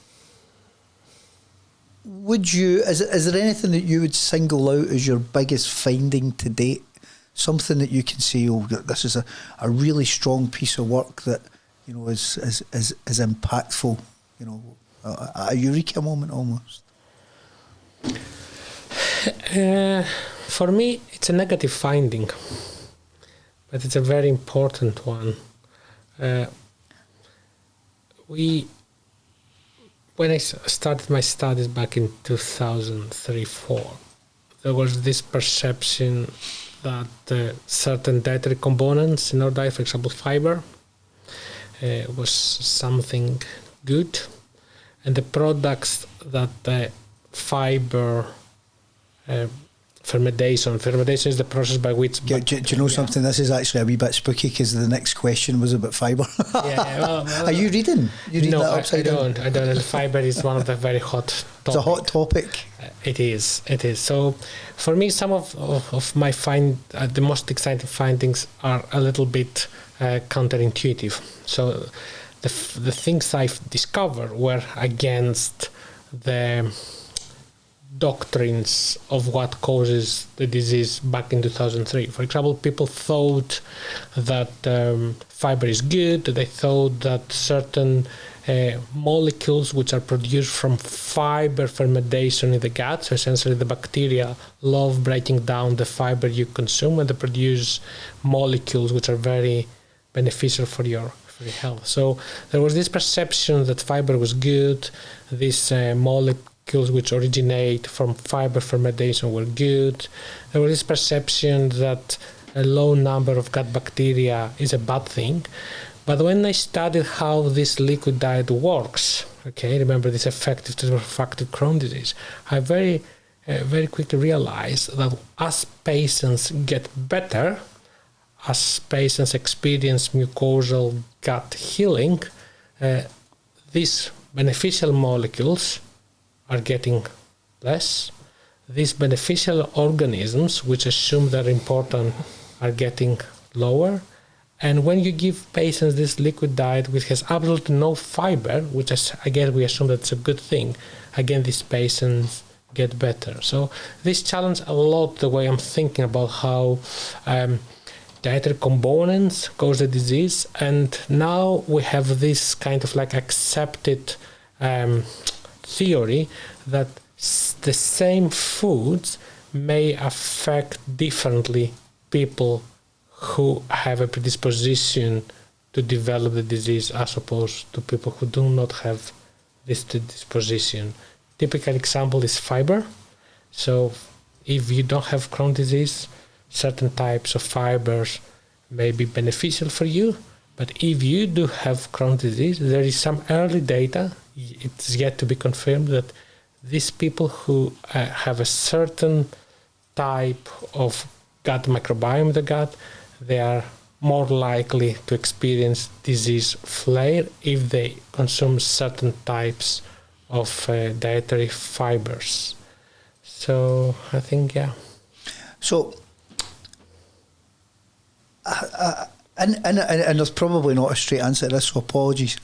there anything that you would single out as your biggest finding to date? Something that you can say, this is a really strong piece of work that is impactful. A eureka moment almost. For me, it's a negative finding, but it's a very important one. When I started my studies back in 2003-04, there was this perception that certain dietary components in our diet, for example, fiber, was something good, and the products that fiber fermentation is the process by which... Do you know something? This is actually a wee bit spooky because the next question was about fibre. Are you reading? You read no, that upside down? I don't. Fibre is one of the very hot topics. It's a hot topic. It is. So for me, some of my the most exciting findings are a little bit counterintuitive. So the things I've discovered were against the doctrines of what causes the disease back in 2003. For example, people thought that fiber is good. They thought that certain molecules which are produced from fiber fermentation in the gut, so essentially the bacteria love breaking down the fiber you consume, and they produce molecules which are very beneficial for your health. So there was this perception that fiber was good, these molecules which originate from fiber fermentation were good. There was this perception that a low number of gut bacteria is a bad thing. But when I studied how this liquid diet works, remember this effective to refractive Crohn's disease, I very quickly realized that as patients get better, as patients experience mucosal gut healing, these beneficial molecules are getting less. These beneficial organisms, which assume they're important, are getting lower. And when you give patients this liquid diet, which has absolutely no fiber, which is, again, we assume that's a good thing, again, these patients get better. So this challenged a lot the way I'm thinking about how dietary components cause the disease. And now we have this kind of like accepted theory that the same foods may affect differently people who have a predisposition to develop the disease as opposed to people who do not have this predisposition. Typical example is fiber. So if you don't have Crohn's disease, certain types of fibers may be beneficial for you. But if you do have Crohn's disease, there is some early data, it's yet to be confirmed, that these people who have a certain type of gut microbiome in the gut, they are more likely to experience disease flare if they consume certain types of dietary fibers. So I think, yeah. So, and there's probably not a straight answer to this, so apologies.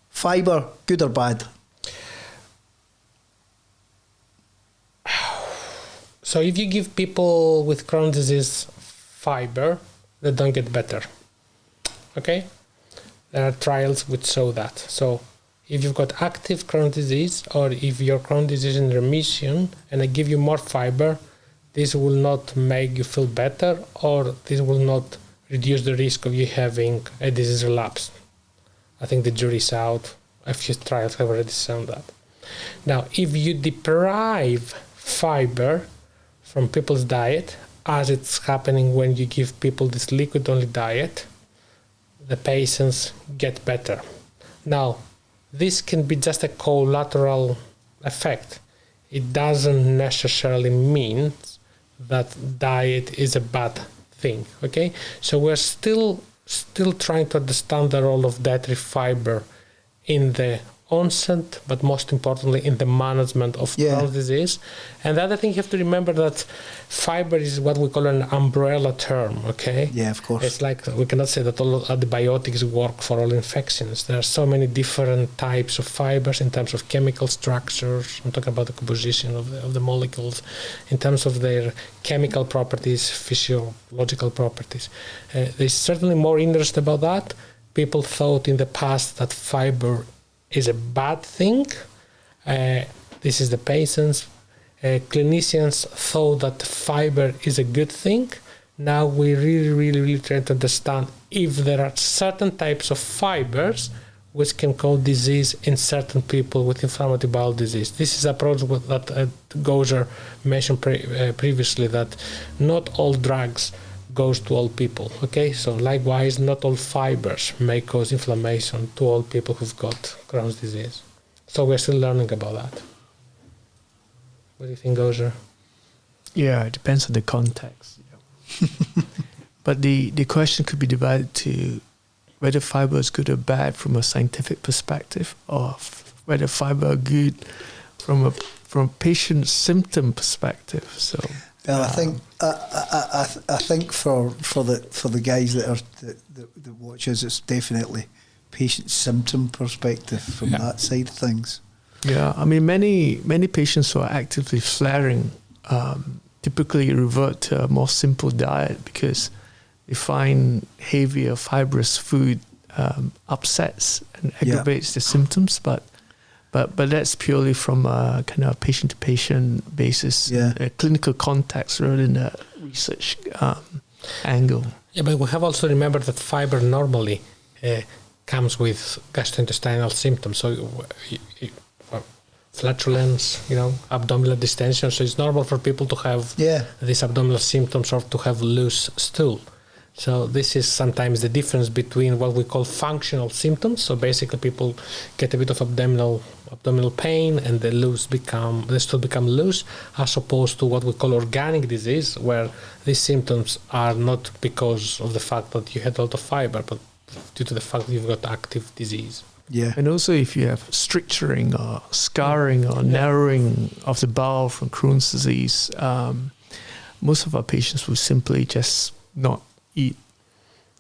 Fibre, good or bad? So if you give people with Crohn's disease fiber, they don't get better. Okay? There are trials which show that. So if you've got active Crohn's disease, or if your Crohn's disease is in remission and I give you more fiber, this will not make you feel better, or this will not reduce the risk of you having a disease relapse. I think the jury's out. A few trials have already shown that. Now, if you deprive fiber from people's diet, as it's happening when you give people this liquid-only diet, the patients get better. Now, this can be just a collateral effect. It doesn't necessarily mean that diet is a bad thing, okay? So we're still trying to understand the role of dietary fiber in the onset, but most importantly in the management of Crohn's disease. And the other thing you have to remember that fiber is what we call an umbrella term, okay? Yeah, of course. It's like we cannot say that all antibiotics work for all infections. There are so many different types of fibers in terms of chemical structures. I'm talking about the composition of the molecules, in terms of their chemical properties, physiological properties. There's certainly more interest about that. People thought in the past that fiber is a bad thing. This is the patients. Clinicians thought that fiber is a good thing. Now we really try to understand if there are certain types of fibers which can cause disease in certain people with inflammatory bowel disease. This is approach that Gwo-Tzer mentioned previously, that not all drugs goes to all people. Okay, so likewise, not all fibers may cause inflammation to all people who've got Crohn's disease. So we're still learning about that. What do you think, Gwo-Tzer? Yeah, it depends on the context. Yeah. But the question could be divided to whether fiber is good or bad from a scientific perspective, or whether fiber are good from a patient symptom perspective. So, well, I think for the guys that watch us, it's definitely patient symptom perspective from that side of things. Yeah, I mean, many patients who are actively flaring typically revert to a more simple diet because they find heavier fibrous food upsets and aggravates the symptoms, but that's purely from a kind of patient-to-patient basis, a clinical context rather than a research angle. Yeah, but we have also remembered that fiber normally comes with gastrointestinal symptoms. So flatulence, abdominal distension. So it's normal for people to have these abdominal symptoms or to have loose stool. So this is sometimes the difference between what we call functional symptoms. So basically people get a bit of abdominal pain and the stool become loose, as opposed to what we call organic disease, where these symptoms are not because of the fact that you had a lot of fiber, but due to the fact that you've got active disease. Yeah, and also if you have stricturing or scarring or narrowing of the bowel from Crohn's disease, most of our patients will simply just not eat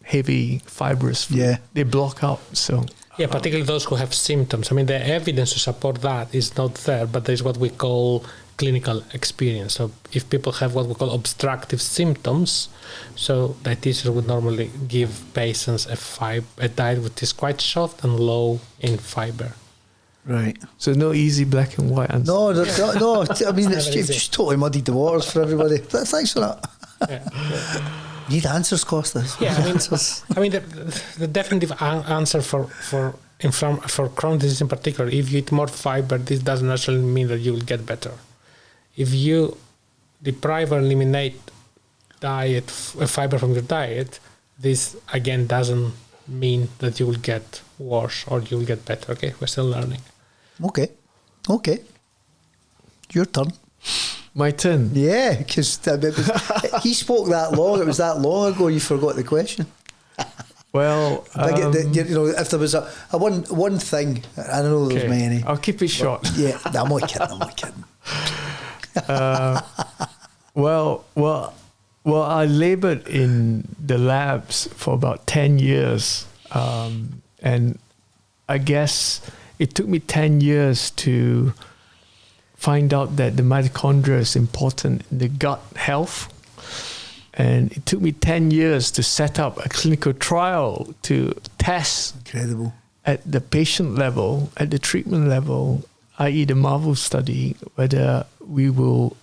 heavy fibrous food. Yeah. They block out. So particularly those who have symptoms. I mean, the evidence to support that is not there, but there's what we call clinical experience. So if people have what we call obstructive symptoms, so dietitians would normally give patients a diet which is quite soft and low in fiber. Right. So no easy black and white answer. No. I mean, it's just totally muddied the waters for everybody. Thanks for that. You need answers, Kostas. Yeah, I mean, the definitive answer for Crohn's disease in particular, if you eat more fiber, this doesn't necessarily mean that you will get better. If you deprive or eliminate fiber from your diet, this again doesn't mean that you will get worse or you will get better. Okay, we're still learning. Okay. Your turn. My turn. Yeah, because he spoke that long. It was that long ago. You forgot the question. Well, if there was a one thing, I don't know there's many. I'll keep it short. Yeah, I'm not kidding. Well, I labored in the labs for about 10 years, and I guess it took me 10 years to find out that the mitochondria is important in the gut health. And it took me 10 years to set up a clinical trial to test at the patient level, at the treatment level, i.e. the MARVEL study, whether we will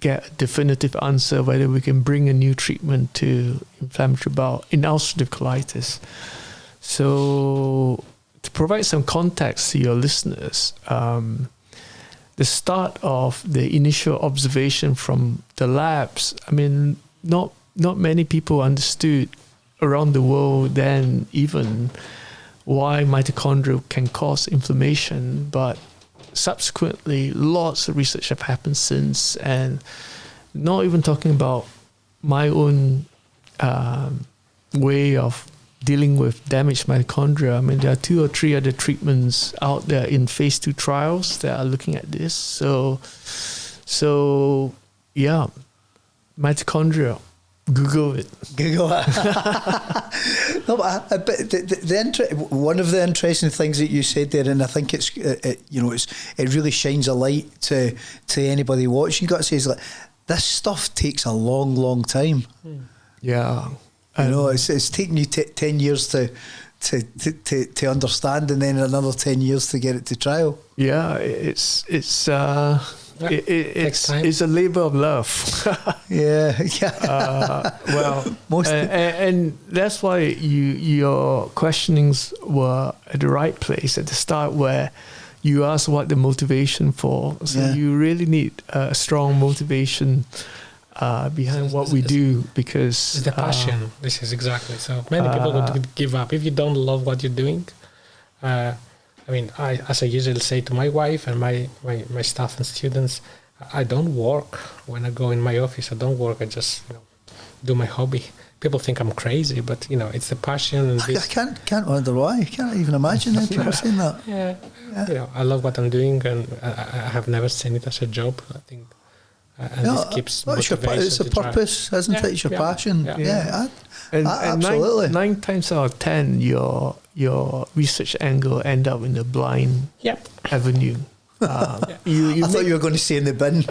get a definitive answer, whether we can bring a new treatment to inflammatory bowel in ulcerative colitis. So to provide some context to your listeners, the start of the initial observation from the labs, I mean, not many people understood around the world then even why mitochondria can cause inflammation, but subsequently lots of research have happened since, and not even talking about my own way of dealing with damaged mitochondria. I mean, there are 2 or 3 other treatments out there in phase 2 trials that are looking at this. So yeah, mitochondria. Google it. No, but one of the interesting things that you said there, and I think it really shines a light to anybody watching. You got to say, is like, this stuff takes a long, long time. Yeah. It's taken you 10 years to understand, and then another 10 years to get it to trial. Yeah, it's it's a labor of love. Yeah. And that's why your questionings were at the right place at the start, where you asked what the motivation for. So you really need a strong motivation behind what we do, because it's the passion. This is exactly so. Many people would give up if you don't love what you're doing. As I usually say to my wife and my staff and students, I don't work when I go in my office. I don't work. I just do my hobby. People think I'm crazy, but it's the passion. And I can't wonder why. I can't even imagine people saying that. Yeah. I love what I'm doing, and I have never seen it as a job. I think, and this keeps motivation. It's a purpose, isn't it? It's your passion. Absolutely. 9 times out of 10, your research angle end up in the blind avenue. I thought you were going to say in the bin.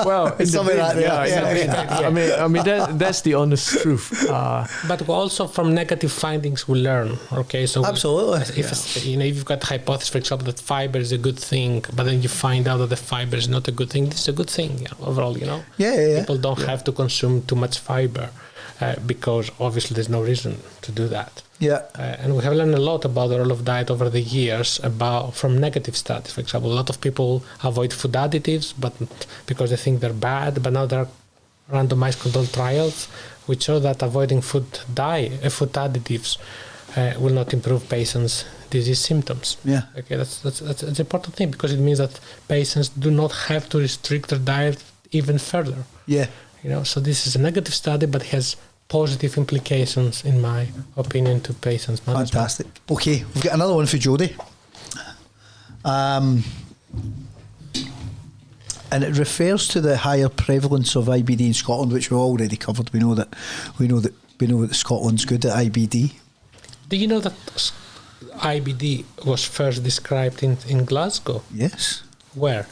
Well, in something like that. I mean that's the honest truth. But also from negative findings we learn. Okay, so absolutely. If you've got a hypothesis, for example, that fiber is a good thing, but then you find out that the fiber is not a good thing. This is a good thing overall. People don't have to consume too much fiber. Because obviously there's no reason to do that. And we have learned a lot about the role of diet over the years from negative studies. For example, a lot of people avoid food additives, but because they think they're bad. But now there are randomized controlled trials which show that avoiding food additives will not improve patients' disease symptoms. Okay, that's an important thing, because it means that patients do not have to restrict their diet even further. So this is a negative study, but has positive implications, in my opinion, to patients' management. Fantastic. Okay, we've got another one for Jodie. And it refers to the higher prevalence of IBD in Scotland, which we already covered. We know that Scotland's good at IBD. Do you know that IBD was first described in Glasgow? Yes. Where?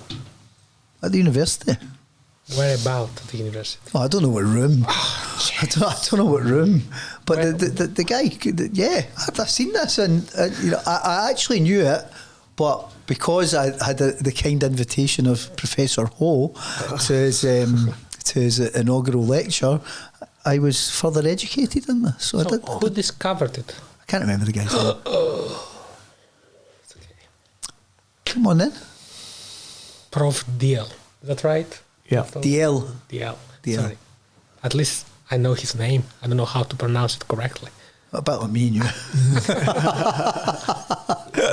At the university. Where about the university? Oh, I don't know what room. I don't know what room. But the guy, I've seen this, and I actually knew it, but because I had the kind invitation of Professor Ho to his inaugural lecture, I was further educated in this. So who discovered it? I can't remember the guy's name. It's okay. Come on then. Prof. DL. Is that right? Yeah. DL. Sorry. At least I know his name. I don't know how to pronounce it correctly. What about me and you?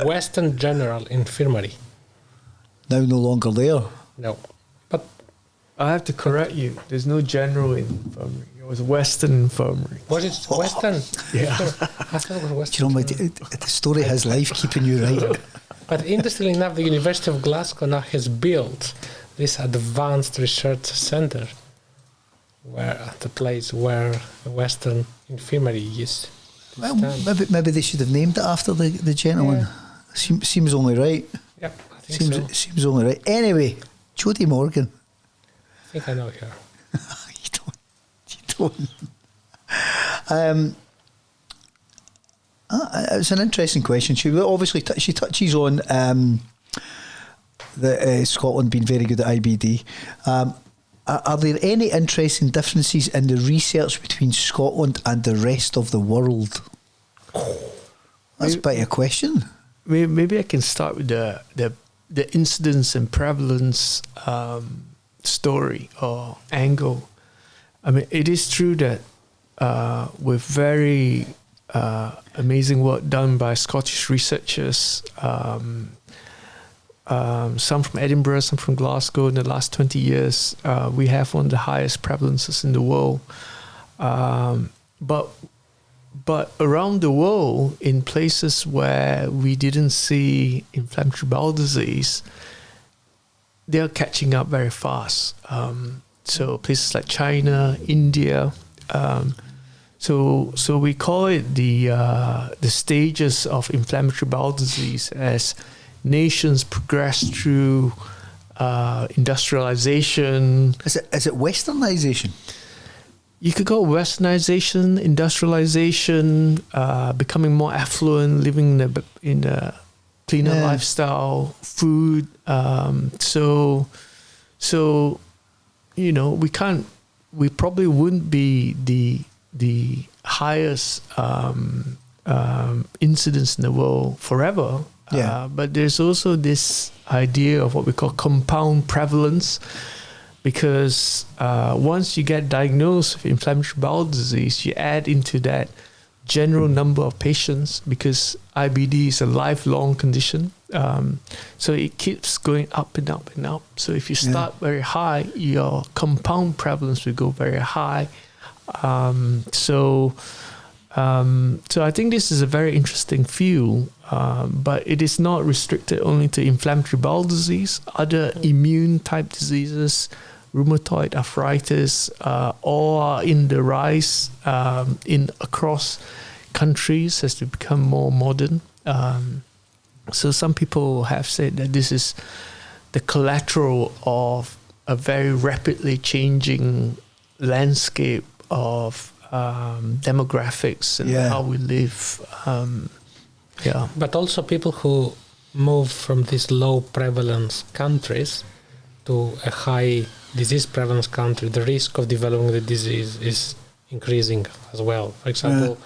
Western General Infirmary. Now no longer there. No. But I have to correct you. There's no general infirmary. It was Western Infirmary. Was it Western? Yeah. I thought it was Western. The story has life keeping you right. But interestingly enough, the University of Glasgow now has built this advanced research center, where the place where the Western Infirmary used to stand. Maybe they should have named it after the gentleman. Seems only right. Yep, I think so. Seems only right. Anyway, Jodie Morgan. I think I know her. You don't. It's an interesting question. She obviously she touches on Scotland being very good at IBD. Are there any interesting differences in the research between Scotland and the rest of the world? That's a bit of a question. Maybe I can start with the incidence and prevalence story or angle. I mean, it is true that with very amazing work done by Scottish researchers, some from Edinburgh, some from Glasgow, in the last 20 years, we have one of the highest prevalences in the world. But around the world, in places where we didn't see inflammatory bowel disease, they're catching up very fast. So places like China, India. So we call it the stages of inflammatory bowel disease as nations progress through industrialization. Is it westernization? You could go westernization, industrialization, becoming more affluent, living in a cleaner lifestyle, food. So So, we probably wouldn't be the highest incidence in the world forever. But there's also this idea of what we call compound prevalence, because once you get diagnosed with inflammatory bowel disease, you add into that general number of patients, because IBD is a lifelong condition. So it keeps going up and up and up. So if you start very high, your compound prevalence will go very high. So I think this is a very interesting field, but it is not restricted only to inflammatory bowel disease. Other immune type diseases, rheumatoid arthritis, all are in the rise across countries as they become more modern. So some people have said that this is the collateral of a very rapidly changing landscape of demographics and how we live. But also people who move from these low prevalence countries to a high disease prevalence country, the risk of developing the disease is increasing as well. For example,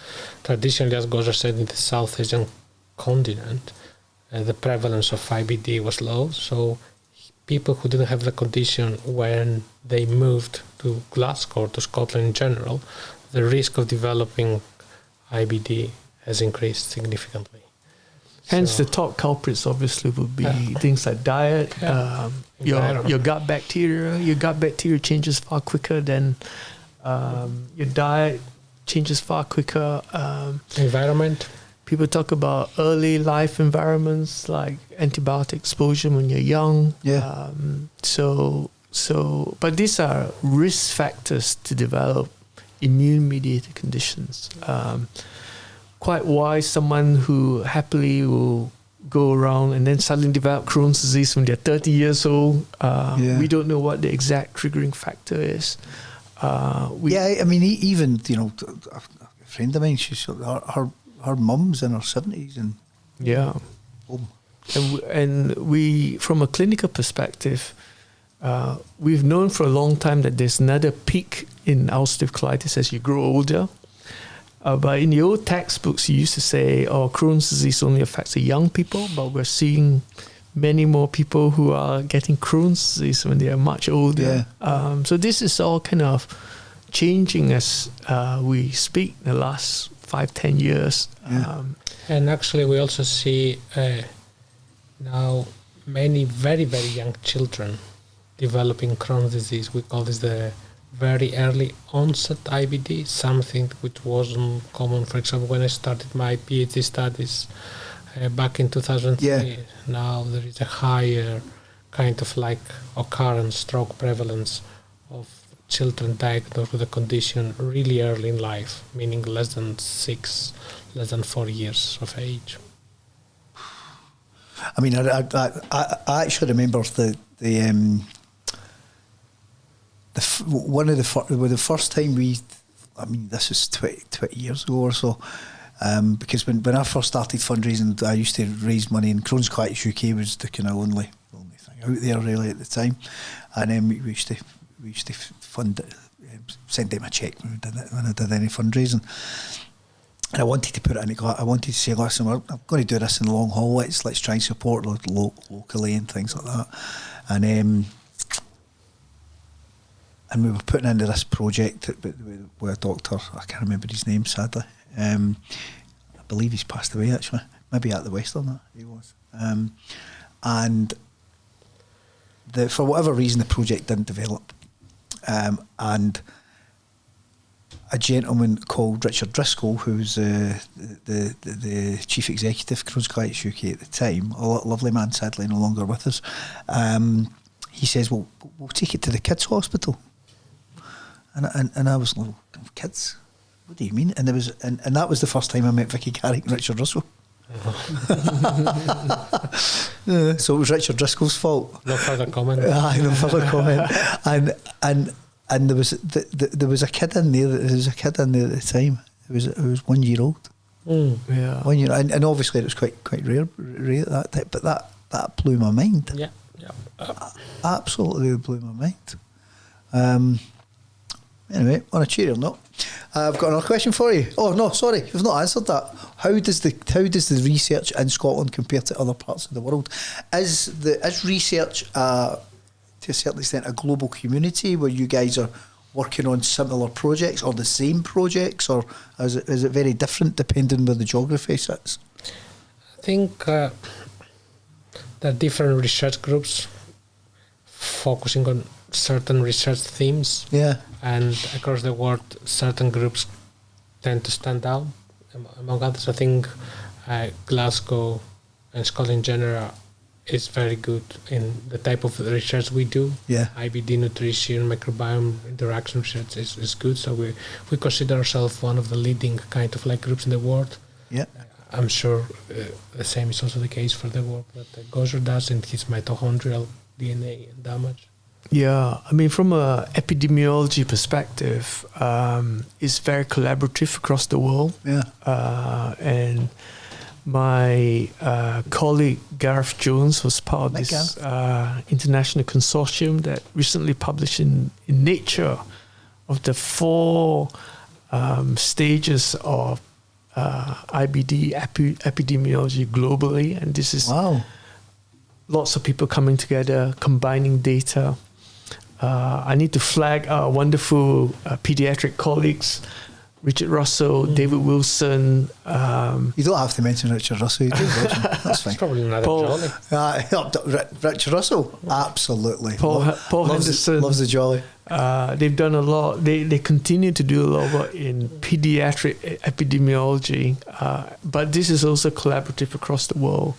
traditionally, as Gwo-Tzer said, in the South Asian continent, the prevalence of IBD was low. So people who didn't have the condition when they moved to Glasgow or to Scotland in general, the risk of developing IBD has increased significantly. Hence, the top culprits obviously would be things like diet, your gut bacteria. Your gut bacteria changes far quicker than your diet changes far quicker. Environment. People talk about early life environments like antibiotic exposure when you're young. But these are risk factors to develop immune-mediated conditions. Quite why someone who happily will go around and then suddenly develop Crohn's disease when they're 30 years old. We don't know what the exact triggering factor is. I mean, even, a friend of mine, she's her mum's in her 70s and and we, from a clinical perspective, we've known for a long time that there's another peak in ulcerative colitis as you grow older. But in the old textbooks, you used to say, Crohn's disease only affects the young people, but we're seeing many more people who are getting Crohn's disease when they are much older. So this is all kind of changing as we speak in the last 5-10 years. And actually we also see now many very, very young children developing Crohn's disease. We call this the very early onset IBD, something which wasn't common, for example, when I started my PhD studies back in 2003. Now there is a higher kind of like occurrence, stroke prevalence of children diagnosed with a condition really early in life, meaning less than 4 years of age. I mean, I actually remember the first time this is 20 years ago or so, because when I first started fundraising, I used to raise money, and Crohn's Colitis UK was the kind of only thing out there really at the time, and then we used to fund it, send them a cheque when I did any fundraising. And I wanted to put it in I wanted to say, listen, I'm going to do this in the long haul. Let's try and support locally and things like that. And we were putting into this project with a doctor, I can't remember his name, sadly. I believe he's passed away, actually. Maybe at the Western, he was. And for whatever reason, the project didn't develop. And a gentleman called Richard Driscoll, who was the chief executive of Crohn's Colitis UK at the time, a lovely man, sadly no longer with us, he says, well, we'll take it to the kids' hospital. And I was like, kids? What do you mean? And that was the first time I met Vicky Carrick and Richard Russell. So it was Richard Driscoll's fault. No further comment. No further comment. And there was a kid in there. There was a kid in there at the time. It was 1 year old. 1 year, and obviously it was quite rare at that time. But that blew my mind. Yeah. absolutely blew my mind. Anyway, on a cheerier note, I've got another question for you. Oh no, sorry, you've not answered that. How does the research in Scotland compare to other parts of the world? Is research to a certain extent a global community where you guys are working on similar projects or the same projects, or is it very different depending where the geography sits? I think there are different research groups focusing on certain research themes. Yeah. And across the world, certain groups tend to stand out. Among others, I think Glasgow and Scotland in general is very good in the type of research we do. Yeah. IBD, nutrition, microbiome, interaction research is good. So we consider ourselves one of the leading kind of like groups in the world. Yeah. I'm sure the same is also the case for the work that Gwo-Tzer does in his mitochondrial DNA and damage. Yeah, I mean, from a epidemiology perspective, it's very collaborative across the world. Yeah. And my colleague Gareth Jones was part of this international consortium that recently published in Nature of the 4 stages of IBD epidemiology globally, and this is lots of people coming together, combining data. I need to flag our wonderful pediatric colleagues, Richard Russell, David Wilson. You don't have to mention Richard Russell. You do, that's fine. It's probably not jolly. Richard Russell, absolutely. Paul Henderson loves the jolly. They've done a lot. They continue to do a lot of work in pediatric epidemiology, but this is also collaborative across the world.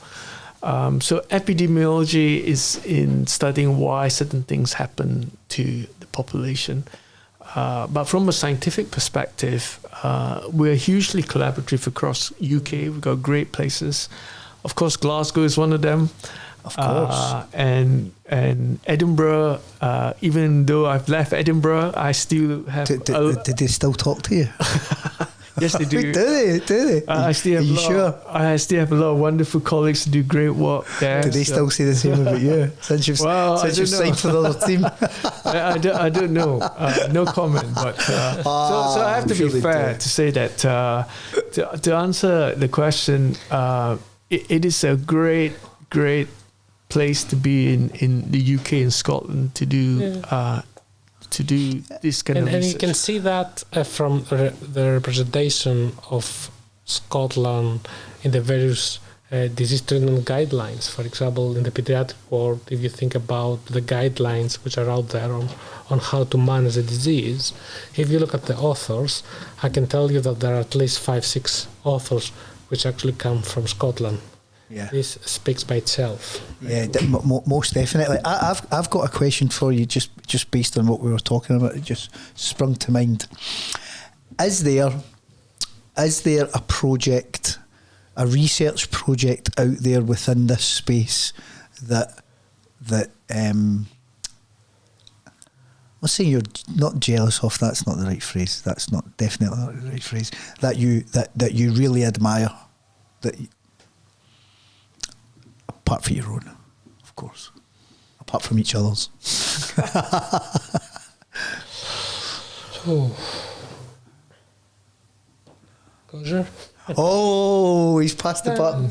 So epidemiology is in studying why certain things happen to the population. But from a scientific perspective, we're hugely collaborative across UK. We've got great places. Of course, Glasgow is one of them. Of course. And Edinburgh, even though I've left Edinburgh, I still have... Did they still talk to you? Yes, they do. Do they? I still have sure? I still have a lot of wonderful colleagues who do great work there. Do they still say the same about you since you've signed for the other team? I don't know. No comment. But so I have to be fair to say that to answer the question, it is a great place to be in the UK and Scotland to do. To do this kind of research. And you can see that from the representation of Scotland in the various disease treatment guidelines. For example, in the pediatric world, if you think about the guidelines which are out there on how to manage a disease, if you look at the authors, I can tell you that there are at least 5-6 authors which actually come from Scotland. Yeah. This speaks by itself. Yeah, most definitely. I've got a question for you, just based on what we were talking about. It just sprung to mind. Is there a project, a research project out there within this space that let's say you're not jealous of? That's not the right phrase. That's not definitely not the right phrase. That you really admire. Apart from your own, of course. Apart from each other's. Gwo-Tzer? Oh, he's passed the button.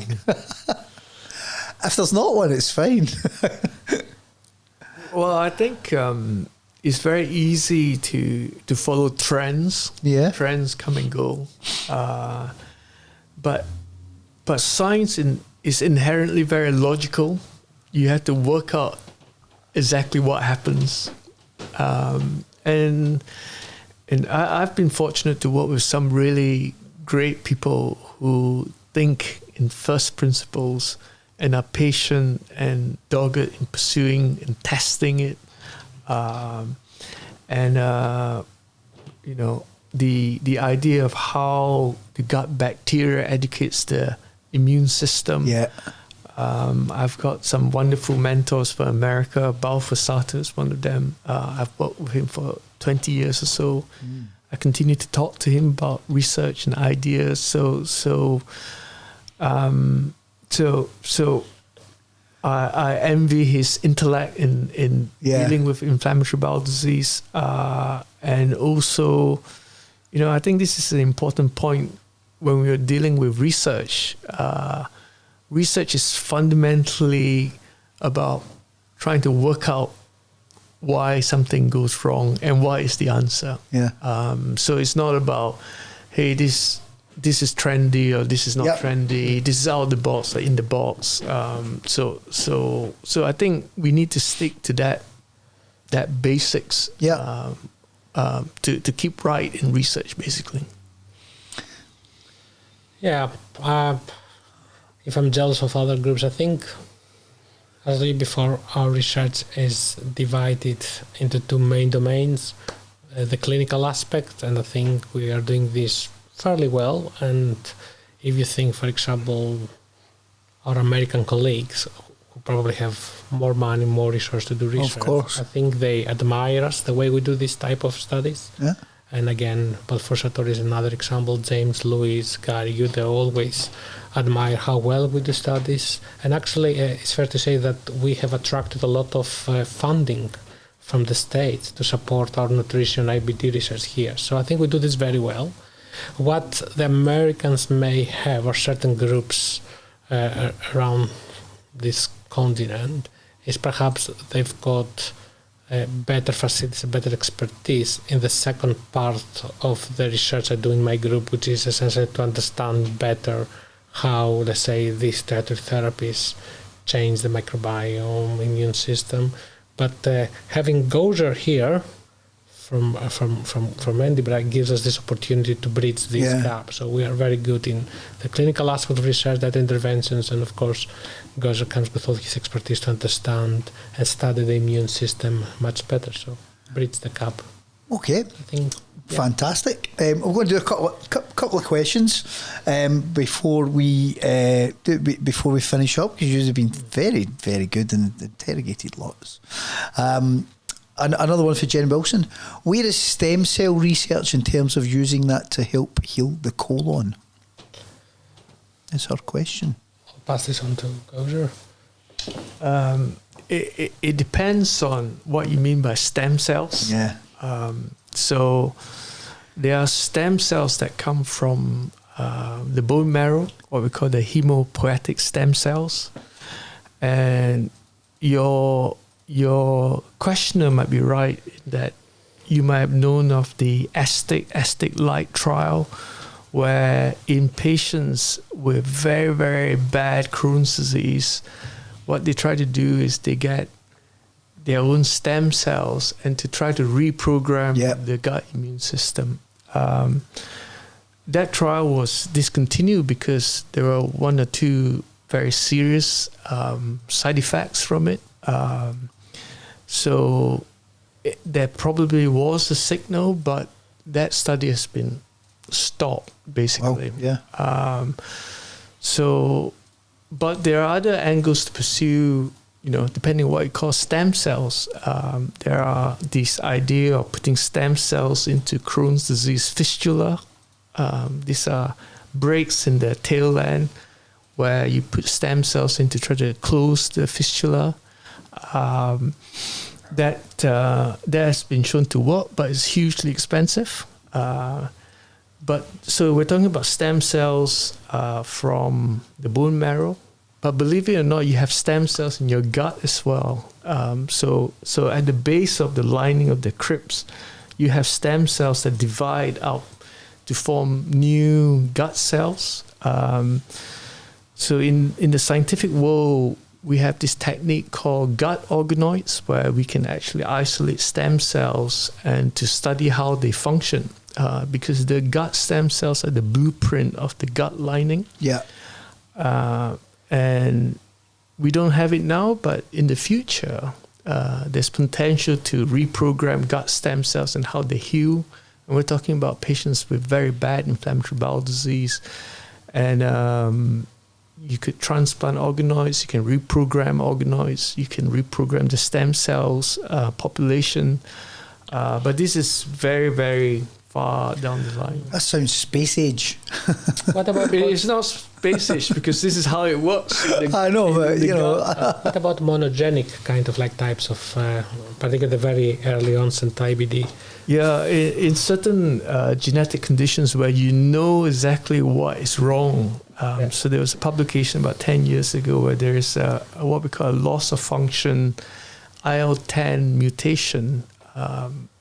If there's not one, it's fine. Well, I think it's very easy to follow trends. Yeah. Trends come and go. But science is inherently very logical. You have to work out exactly what happens. And I've been fortunate to work with some really great people who think in first principles and are patient and dogged in pursuing and testing it. The idea of how the gut bacteria educates the immune system. Yeah. I've got some wonderful mentors from America. Balfour Sato is one of them. I've worked with him for 20 years or so. I continue to talk to him about research and ideas. So I envy his intellect in Yeah. dealing with inflammatory bowel disease. And also, I think this is an important point when we are dealing with research. Research is fundamentally about trying to work out why something goes wrong and what is the answer. Yeah. So it's not about, hey, this is trendy or this is not Yep. trendy. This is out of the box or in the box. So I think we need to stick to that basics. Yeah. To keep right in research, basically. Yeah. If I'm jealous of other groups, I think, as I said before, our research is divided into two main domains, the clinical aspect, and I think we are doing this fairly well. And if you think, for example, our American colleagues who probably have more money, more resources to do research, Of course. I think they admire us, the way we do this type of studies. Yeah. And again, Balfour Sartori is another example. James, Louis, Gary, you, they always admire how well we do studies. And actually, it's fair to say that we have attracted a lot of funding from the States to support our nutrition IBD research here. So I think we do this very well. What the Americans may have, or certain groups around this continent, is perhaps they've got better facilities, better expertise in the second part of the research I do in my group, which is essentially to understand better how, let's say, these dietary therapies change the microbiome, immune system. But having Gwo-Tzer here from Edinburgh gives us this opportunity to bridge this gap. So we are very good in the clinical aspect of research, that interventions, and of course Gwo-Tzer comes with all his expertise to understand and study the immune system much better. So bridge the gap. Okay. I think. Yeah. Fantastic. We're going to do a couple of questions before we finish up, because you've been very, very good and interrogated lots. Another one for Jen Wilson. Where is stem cell research in terms of using that to help heal the colon? That's our question. I'll pass this on to Gwo-Tzer. It depends on what you mean by stem cells. Yeah. So there are stem cells that come from the bone marrow, what we call the hemopoietic stem cells. And your questioner might be right that you might have known of the Aztec Light trial, where in patients with very, very bad Crohn's disease, what they try to do is they get their own stem cells and to try to reprogram the gut immune system. That trial was discontinued because there were one or two very serious side effects from it. So there probably was a signal, but that study has been stopped, basically. Oh, yeah. But there are other angles to pursue, depending on what you call stem cells. There are this idea of putting stem cells into Crohn's disease fistula. These are breaks in the tail end where you put stem cells in to try to close the fistula. That has been shown to work, but it's hugely expensive. So we're talking about stem cells from the bone marrow. But believe it or not, you have stem cells in your gut as well. So at the base of the lining of the crypts, you have stem cells that divide out to form new gut cells. So in the scientific world, we have this technique called gut organoids, where we can actually isolate stem cells and to study how they function, because the gut stem cells are the blueprint of the gut lining. Yeah. And we don't have it now, but in the future, there's potential to reprogram gut stem cells and how they heal. And we're talking about patients with very bad inflammatory bowel disease. And you could transplant organoids, you can reprogram organoids, you can reprogram the stem cells population. But this is very, very far down the line. That sounds space age. What about It's not basic because this is how it works. I know, but What about monogenic kind of like types of, particularly the very early onset IBD? Yeah, in certain genetic conditions where you know exactly what is wrong. So there was a publication about 10 years ago where there is what we call a loss of function IL-10 mutation.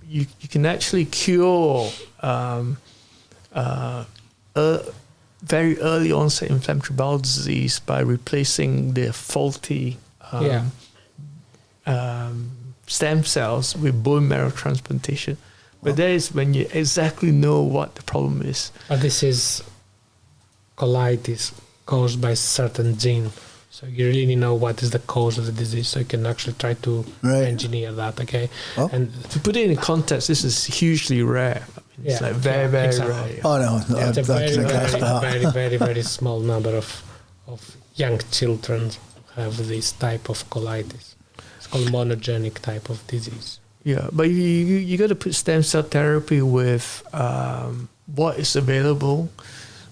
You can actually cure very early onset inflammatory bowel disease by replacing the faulty stem cells with bone marrow transplantation. But that is when you exactly know what the problem is. But this is colitis caused by certain gene. So you really know what is the cause of the disease, so you can actually try to engineer that, okay? Oh. And to put it in context, this is hugely rare. I mean, it's like very, very exactly. rare. Oh no, it's a that. very small number of young children have this type of colitis. It's called monogenic type of disease. Yeah, but you got to put stem cell therapy with what is available.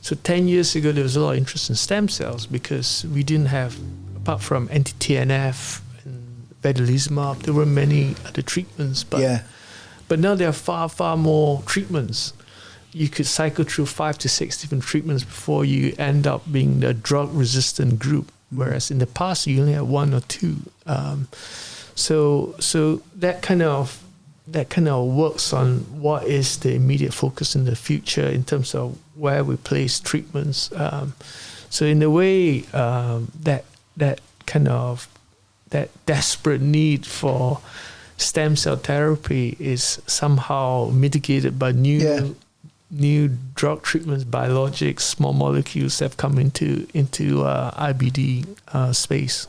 So 10 years ago, there was a lot of interest in stem cells because we didn't have, apart from anti-TNF and vedolizumab, there were many other treatments. But now there are far more treatments. You could cycle through 5 to 6 different treatments before you end up being the drug-resistant group, whereas in the past, you only had 1 or 2. So that kind of works on what is the immediate focus in the future in terms of where we place treatments. So in a way, that desperate need for stem cell therapy is somehow mitigated by new drug treatments, biologics, small molecules that have come into IBD space.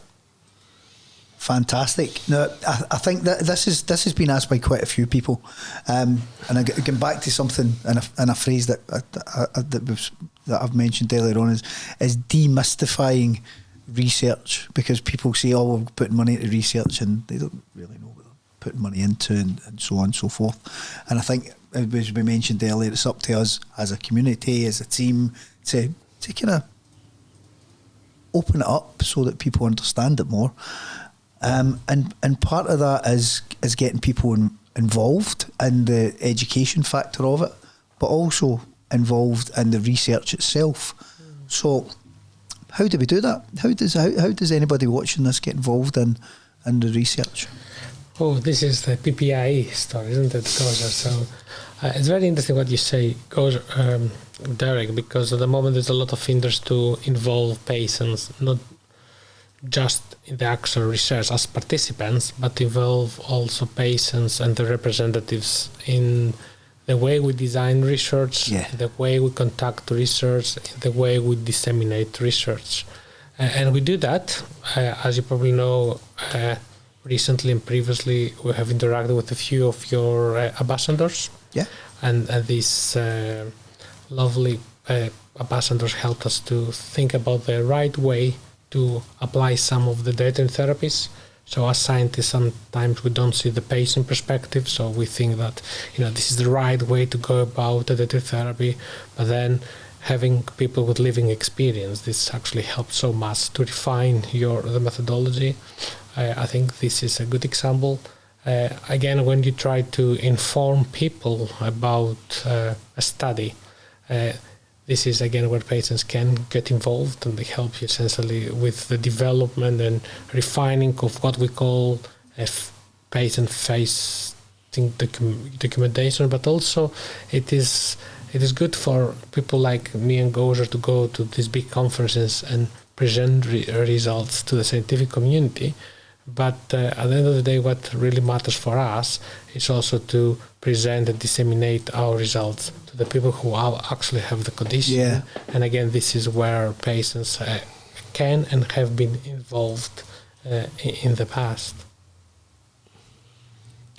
Fantastic. Now, I think that this has been asked by quite a few people, and again back to something and a phrase that I've mentioned earlier on is demystifying research, because people say, "Oh, we're putting money into research," and they don't really know what they're putting money into, and so on and so forth. And I think, as we mentioned earlier, it's up to us as a community, as a team, to kind of open it up so that people understand it more. And part of that is getting people involved in the education factor of it, but also involved in the research itself. So how do we do that? How does anybody watching this get involved in the research? Oh, this is the PPIE story, isn't it, Gwo-Tzer? So it's very interesting what you say, Derek, because at the moment there's a lot of interest to involve patients, not just in the actual research as participants, but involve also patients and the representatives in the way we design research, the way we conduct research, the way we disseminate research. And we do that, as you probably know, recently and previously we have interacted with a few of your ambassadors. Yeah. And these lovely ambassadors helped us to think about the right way to apply some of the dietary therapies. So as scientists, sometimes we don't see the patient perspective, so we think that this is the right way to go about the dietary therapy. But then having people with living experience, this actually helps so much to refine the methodology. I think this is a good example. Again, when you try to inform people about a study, this is again where patients can get involved, and they help you essentially with the development and refining of what we call a patient-facing documentation. But also, it is good for people like me and Gwo-Tzer to go to these big conferences and present results to the scientific community. But at the end of the day, what really matters for us is also to present and disseminate our results to the people who actually have the condition. Yeah. And again, this is where patients can and have been involved in the past.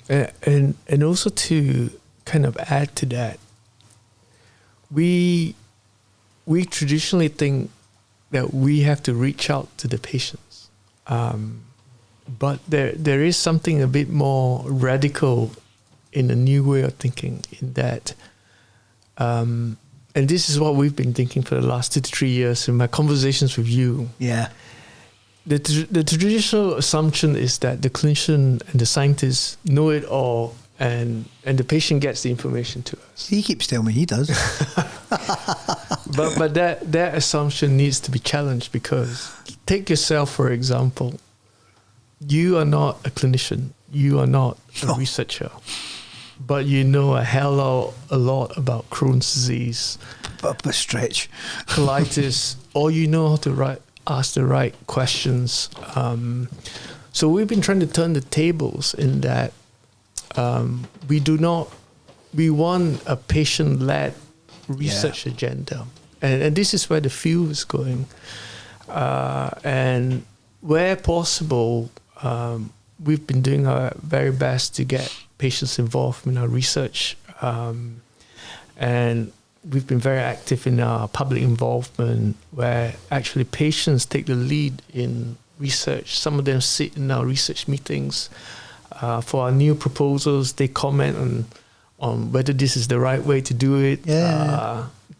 And also to kind of add to that, we traditionally think that we have to reach out to the patients. But there is something a bit more radical in a new way of thinking, in that and this is what we've been thinking for the last 2 to 3 years in my conversations with you. Yeah. The traditional assumption is that the clinician and the scientists know it all, and the patient gets the information to us. He keeps telling me he does. But that assumption needs to be challenged, because take yourself, for example. You are not a clinician. You are not a researcher. But you know a lot about Crohn's disease. But stretch. Colitis. Or you know how to ask the right questions. So we've been trying to turn the tables in that we want a patient-led research agenda. And this is where the field is going. And where possible, we've been doing our very best to get patients involved in our research. And we've been very active in our public involvement, where actually patients take the lead in research. Some of them sit in our research meetings. For our new proposals, they comment on whether this is the right way to do it.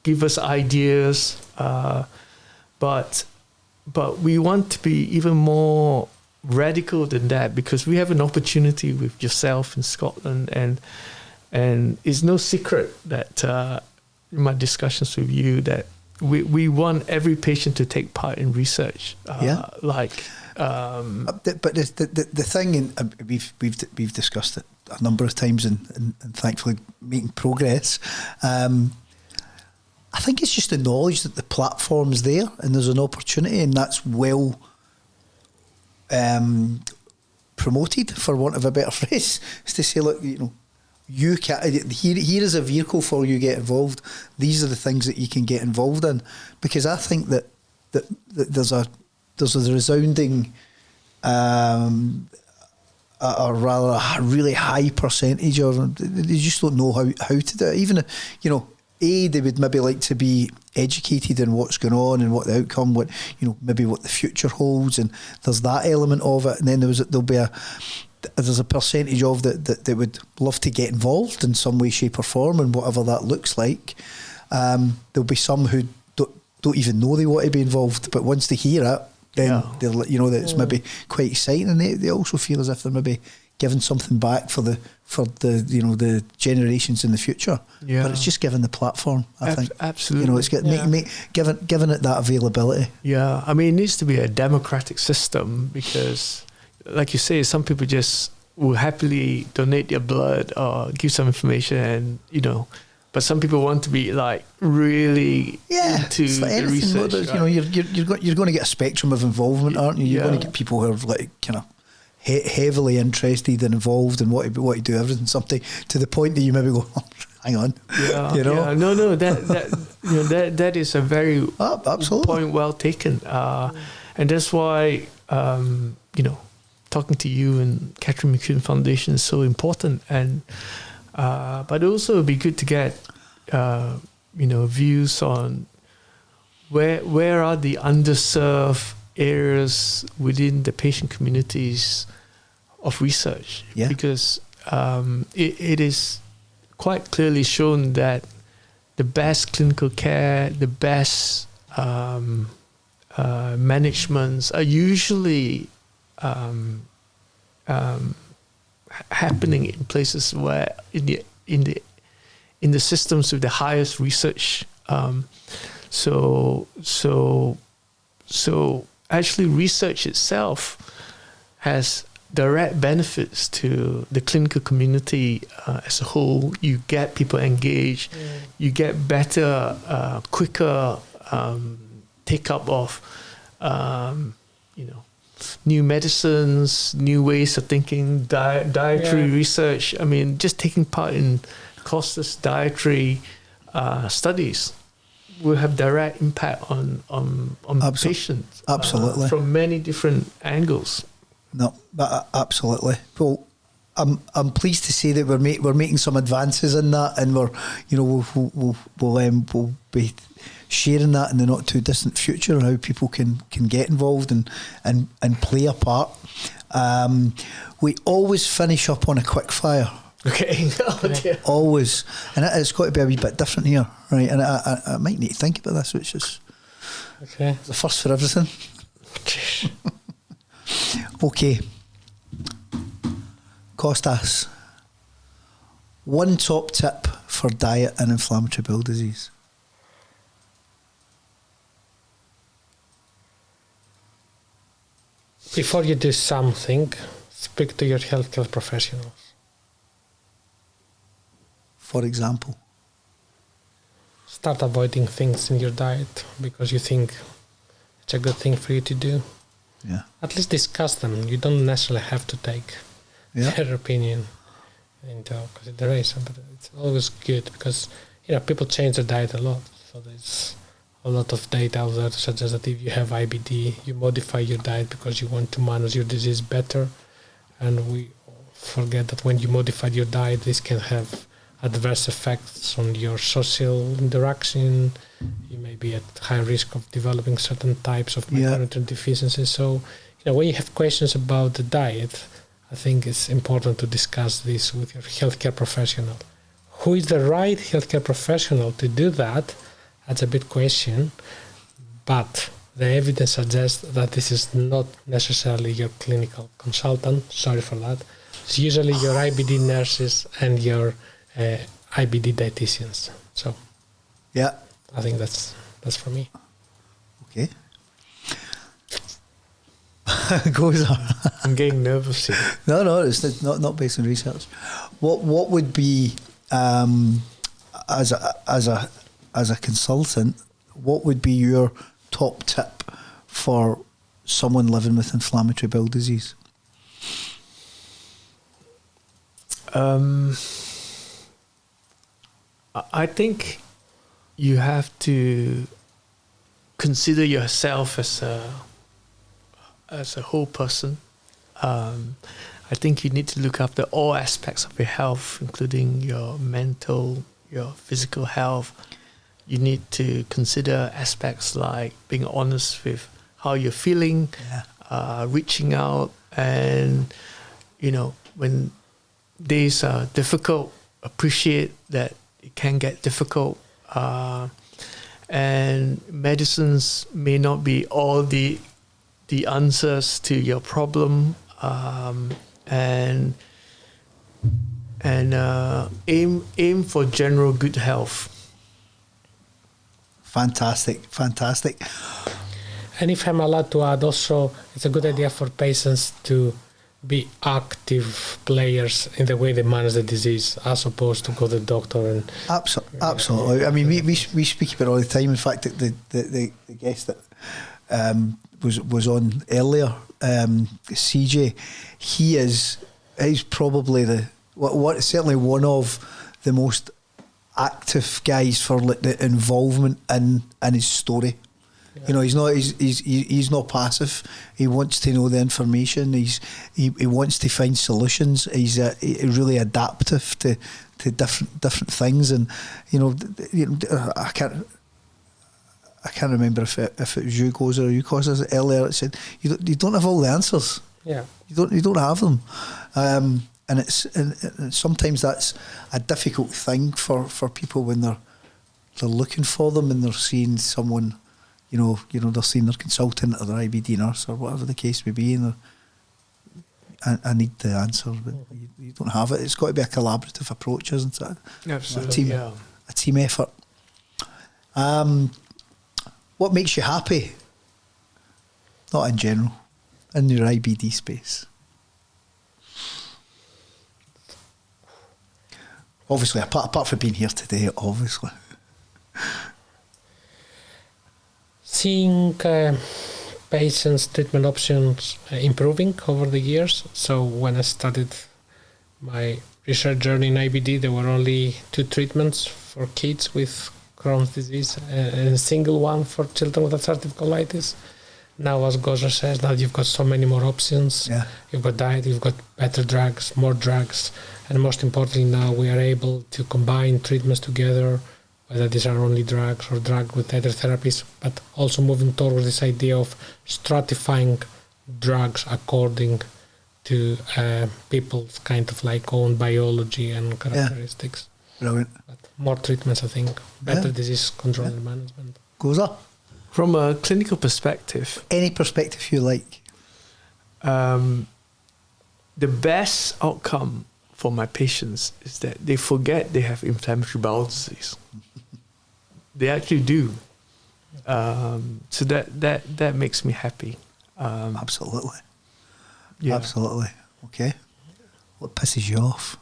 Give us ideas. But we want to be even more radical than that, because we have an opportunity with yourself in Scotland, and it's no secret that in my discussions with you that we want every patient to take part in research. But the thing, and we've discussed it a number of times, and thankfully making progress. I think it's just the knowledge that the platform's there and there's an opportunity, and that's well promoted, for want of a better phrase, is to say, look, you can, here is a vehicle for you to get involved. These are the things that you can get involved in, because I think that there's a resounding, or rather a really high percentage of them, they just don't know how to do it. Even they would maybe like to be educated in what's going on and what the outcome, maybe what the future holds, and there's that element of it. And then there's a percentage of that they would love to get involved in some way, shape, or form, and whatever that looks like. There'll be some who don't even know they want to be involved, but once they hear it, then they'll that it's maybe quite exciting, and they also feel as if they're maybe giving something back for the generations in the future. But it's just giving the platform, I think. Absolutely. It's giving it that availability. Yeah, I mean, it needs to be a democratic system, because, like you say, some people just will happily donate their blood or give some information, and but some people want to be like really into the research. You're going to get a spectrum of involvement, aren't you? You're going to get people who are like kind of heavily interested and involved and want to do everything, something to the point that you maybe go, oh, hang on. No, that is a very absolutely point well taken, and that's why talking to you and Catherine McEwen Foundation is so important. And but also it'd be good to get views on where are the underserved areas within the patient communities of research, because it is quite clearly shown that the best clinical care, the best managements are usually happening in places where in the systems with the highest research. So actually, research itself has direct benefits to the clinical community as a whole. You get people engaged. You get better, quicker take up of, new medicines, new ways of thinking, dietary research. I mean, just taking part in costless dietary studies will have direct impact on patients. Absolutely. From many different angles. No, but absolutely. Well, I'm pleased to say that we're making some advances in that, and we'll be sharing that in the not too distant future, and how people can get involved and play a part. We always finish up on a quick fire. Okay. Oh, dear. Always. And it's got to be a wee bit different here, right? And I might need to think about this, which is the first for everything. Okay. Kostas, one top tip for diet and inflammatory bowel disease. Before you do something, speak to your healthcare professionals. For example? Start avoiding things in your diet because you think it's a good thing for you to do. Yeah. At least discuss them. You don't necessarily have to take their opinion into consideration, but it's always good because people change their diet a lot. So there's a lot of data out there to suggest that if you have IBD, you modify your diet because you want to manage your disease better. And we forget that when you modify your diet, this can have adverse effects on your social interaction. You may be at high risk of developing certain types of micronutrient deficiencies. So, when you have questions about the diet, I think it's important to discuss this with your healthcare professional. Who is the right healthcare professional to do that? That's a big question. But the evidence suggests that this is not necessarily your clinical consultant. Sorry for that. It's usually your IBD nurses and your IBD dietitians. So, I think that's for me. Okay. Goes on. I'm getting nervous here. No, it's not based on research. What would be as a consultant? What would be your top tip for someone living with inflammatory bowel disease? I think you have to consider yourself as a whole person. I think you need to look after all aspects of your health, including your mental, your physical health. You need to consider aspects like being honest with how you're feeling, reaching out, and when days are difficult, appreciate that it can get difficult, and medicines may not be all the answers to your problem, and aim for general good health. Fantastic. And if I'm allowed to add, also, it's a good idea for patients to be active players in the way they manage the disease, as opposed to go to the doctor and... Absolutely. I mean, we speak about it all the time. In fact, the guest that was on earlier, CJ, he's probably certainly one of the most active guys for the involvement in his story. He's not passive. He wants to know the information. He wants to find solutions. He's really adaptive to different things. And I can't remember if it was you, Gwo-Tzer, or you, Kostas, earlier. It said you don't have all the answers. Yeah, you don't have them. And sometimes that's a difficult thing for people when they're looking for them and they're seeing someone. They're seeing their consultant or their IBD nurse or whatever the case may be, and I need the answer, but you don't have it. It's got to be a collaborative approach, isn't it? Absolutely, a team effort. What makes you happy? Not in general, in your IBD space. Obviously, apart from being here today, obviously. Seeing patients' treatment options improving over the years. So when I started my research journey in IBD, there were only 2 treatments for kids with Crohn's disease and a single one for children with ulcerative colitis. Now, as Gwo-Tzer says, now you've got so many more options. Yeah. You've got diet, you've got better drugs, more drugs, and most importantly, now we are able to combine treatments together, whether these are only drugs or drug with other therapies, but also moving towards this idea of stratifying drugs according to people's kind of like own biology and characteristics. Brilliant. But more treatments, I think. Better disease control and management. Gwo-Tzer? From a clinical perspective, Any perspective you like. the best outcome for my patients is that they forget they have inflammatory bowel disease. They actually do. So that makes me happy. Absolutely. Yeah. Absolutely. Okay. What pisses you off?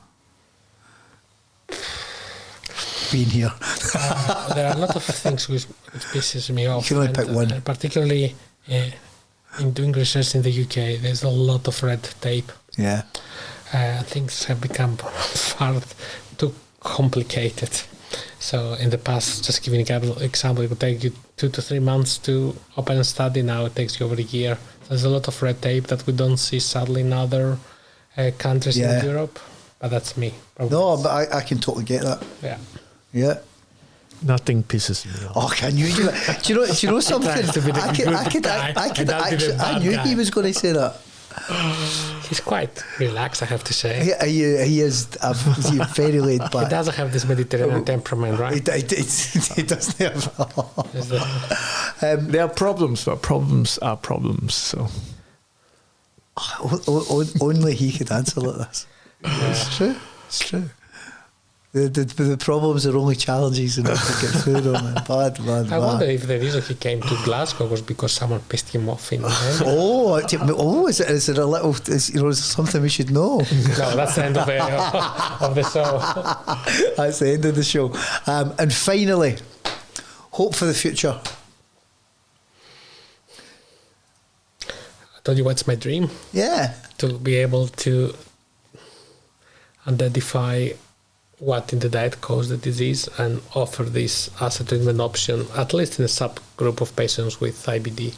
Being here. There are a lot of things which pisses me off. You can only pick one. Particularly in doing research in the UK, there's a lot of red tape. Yeah. Things have become far too complicated. So in the past, just giving an example, it would take you 2 to 3 months to open a study. Now it takes you over a year. There's a lot of red tape that we don't see sadly in other countries in Europe. But that's me. Probably. No, but I can totally get that. Yeah. Yeah. Nothing pisses me off. Oh, can you? Do you know something? I knew he was going to say that. He's quite relaxed, I have to say. He is very laid back. He doesn't have this Mediterranean temperament, right? He doesn't have. There are problems, but problems are problems. So Only he could answer like this. It's true. It's true. The problems are only challenges and have to get through them. Bad. I wonder if the reason he came to Glasgow was because someone pissed him off in the end. Is it a little? Is there something we should know? No, that's the end of the show. That's the end of the show. And finally, hope for the future. I told you what's my dream. Yeah. To be able to identify what in the diet caused the disease and offer this as a treatment option, at least in a subgroup of patients with IBD.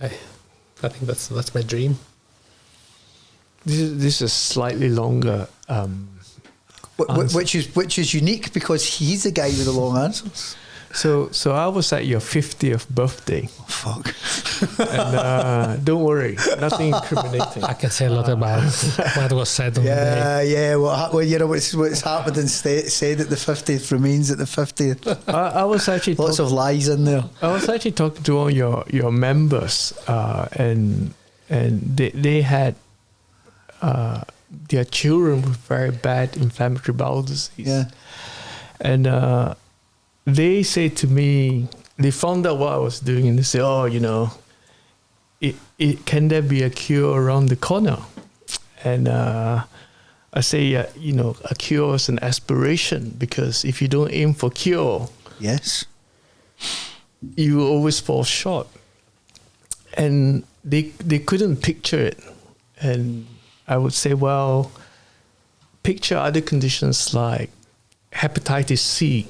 I think that's my dream. this is slightly longer. Which is unique because he's the guy with the long answers. So I was at your 50th birthday. Oh, fuck. And don't worry, nothing incriminating. I can say a lot about what was said on the day. Yeah. What's happened and said at the 50th remains at the 50th. I was actually lots of lies in there. I was actually talking to all your members, and they had their children with very bad inflammatory bowel disease. Yeah. And they say to me, they found out what I was doing, and they say, can there be a cure around the corner? And I say, a cure is an aspiration, because if you don't aim for cure, yes, you will always fall short. And they couldn't picture it. And I would say, well, picture other conditions like hepatitis C.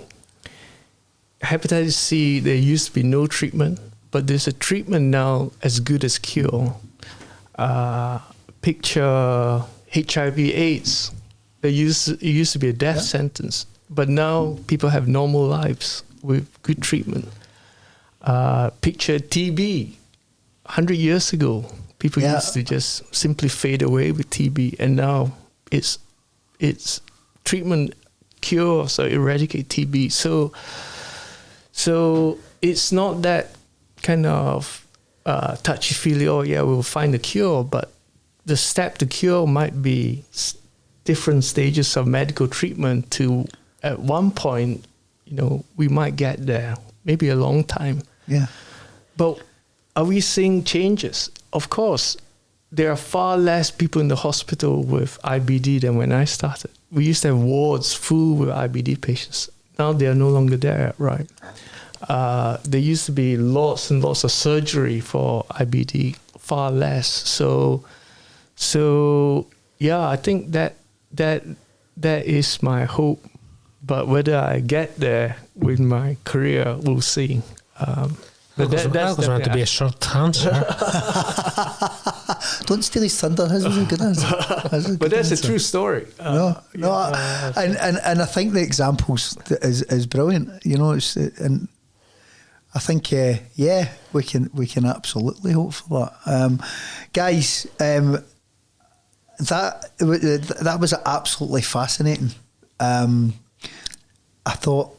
Hepatitis C, there used to be no treatment, but there's a treatment now as good as cure. Picture HIV/AIDS. It used to be a death sentence, but now people have normal lives with good treatment. Picture TB. 100 years ago, people used to just simply fade away with TB, and now it's treatment cures or eradicate TB. So it's not that kind of touchy-feely, we'll find a cure, but the step to cure might be different stages of medical treatment to, at one point, we might get there, maybe a long time. Yeah. But are we seeing changes? Of course, there are far less people in the hospital with IBD than when I started. We used to have wards full with IBD patients. Now they are no longer there, right? There used to be lots and lots of surgery for IBD, far less. So I think that is my hope. But whether I get there with my career, we'll see. But that's going to be a short answer. Don't steal his thunder. His was a good answer. But that's a true story. And I think the examples is brilliant. And I think we can absolutely hope for that, guys. that was absolutely fascinating. I thought,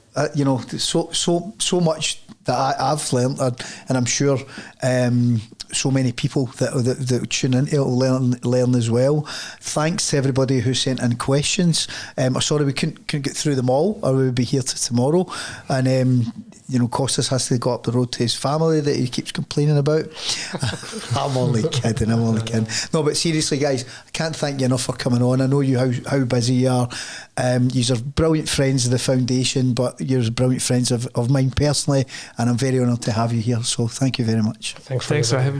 so much that I've learned, and I'm sure so many people that tune into it will learn as well. Thanks to everybody who sent in questions. I'm sorry we couldn't get through them all, or we would be here till tomorrow. And Kostas has to go up the road to his family that he keeps complaining about. I'm only kidding. No, but seriously, guys, I can't thank you enough for coming on. I know how busy you are. You are brilliant friends of the foundation, but you're brilliant friends of mine personally, and I'm very honoured to have you here. So thank you very much. Thanks for having me.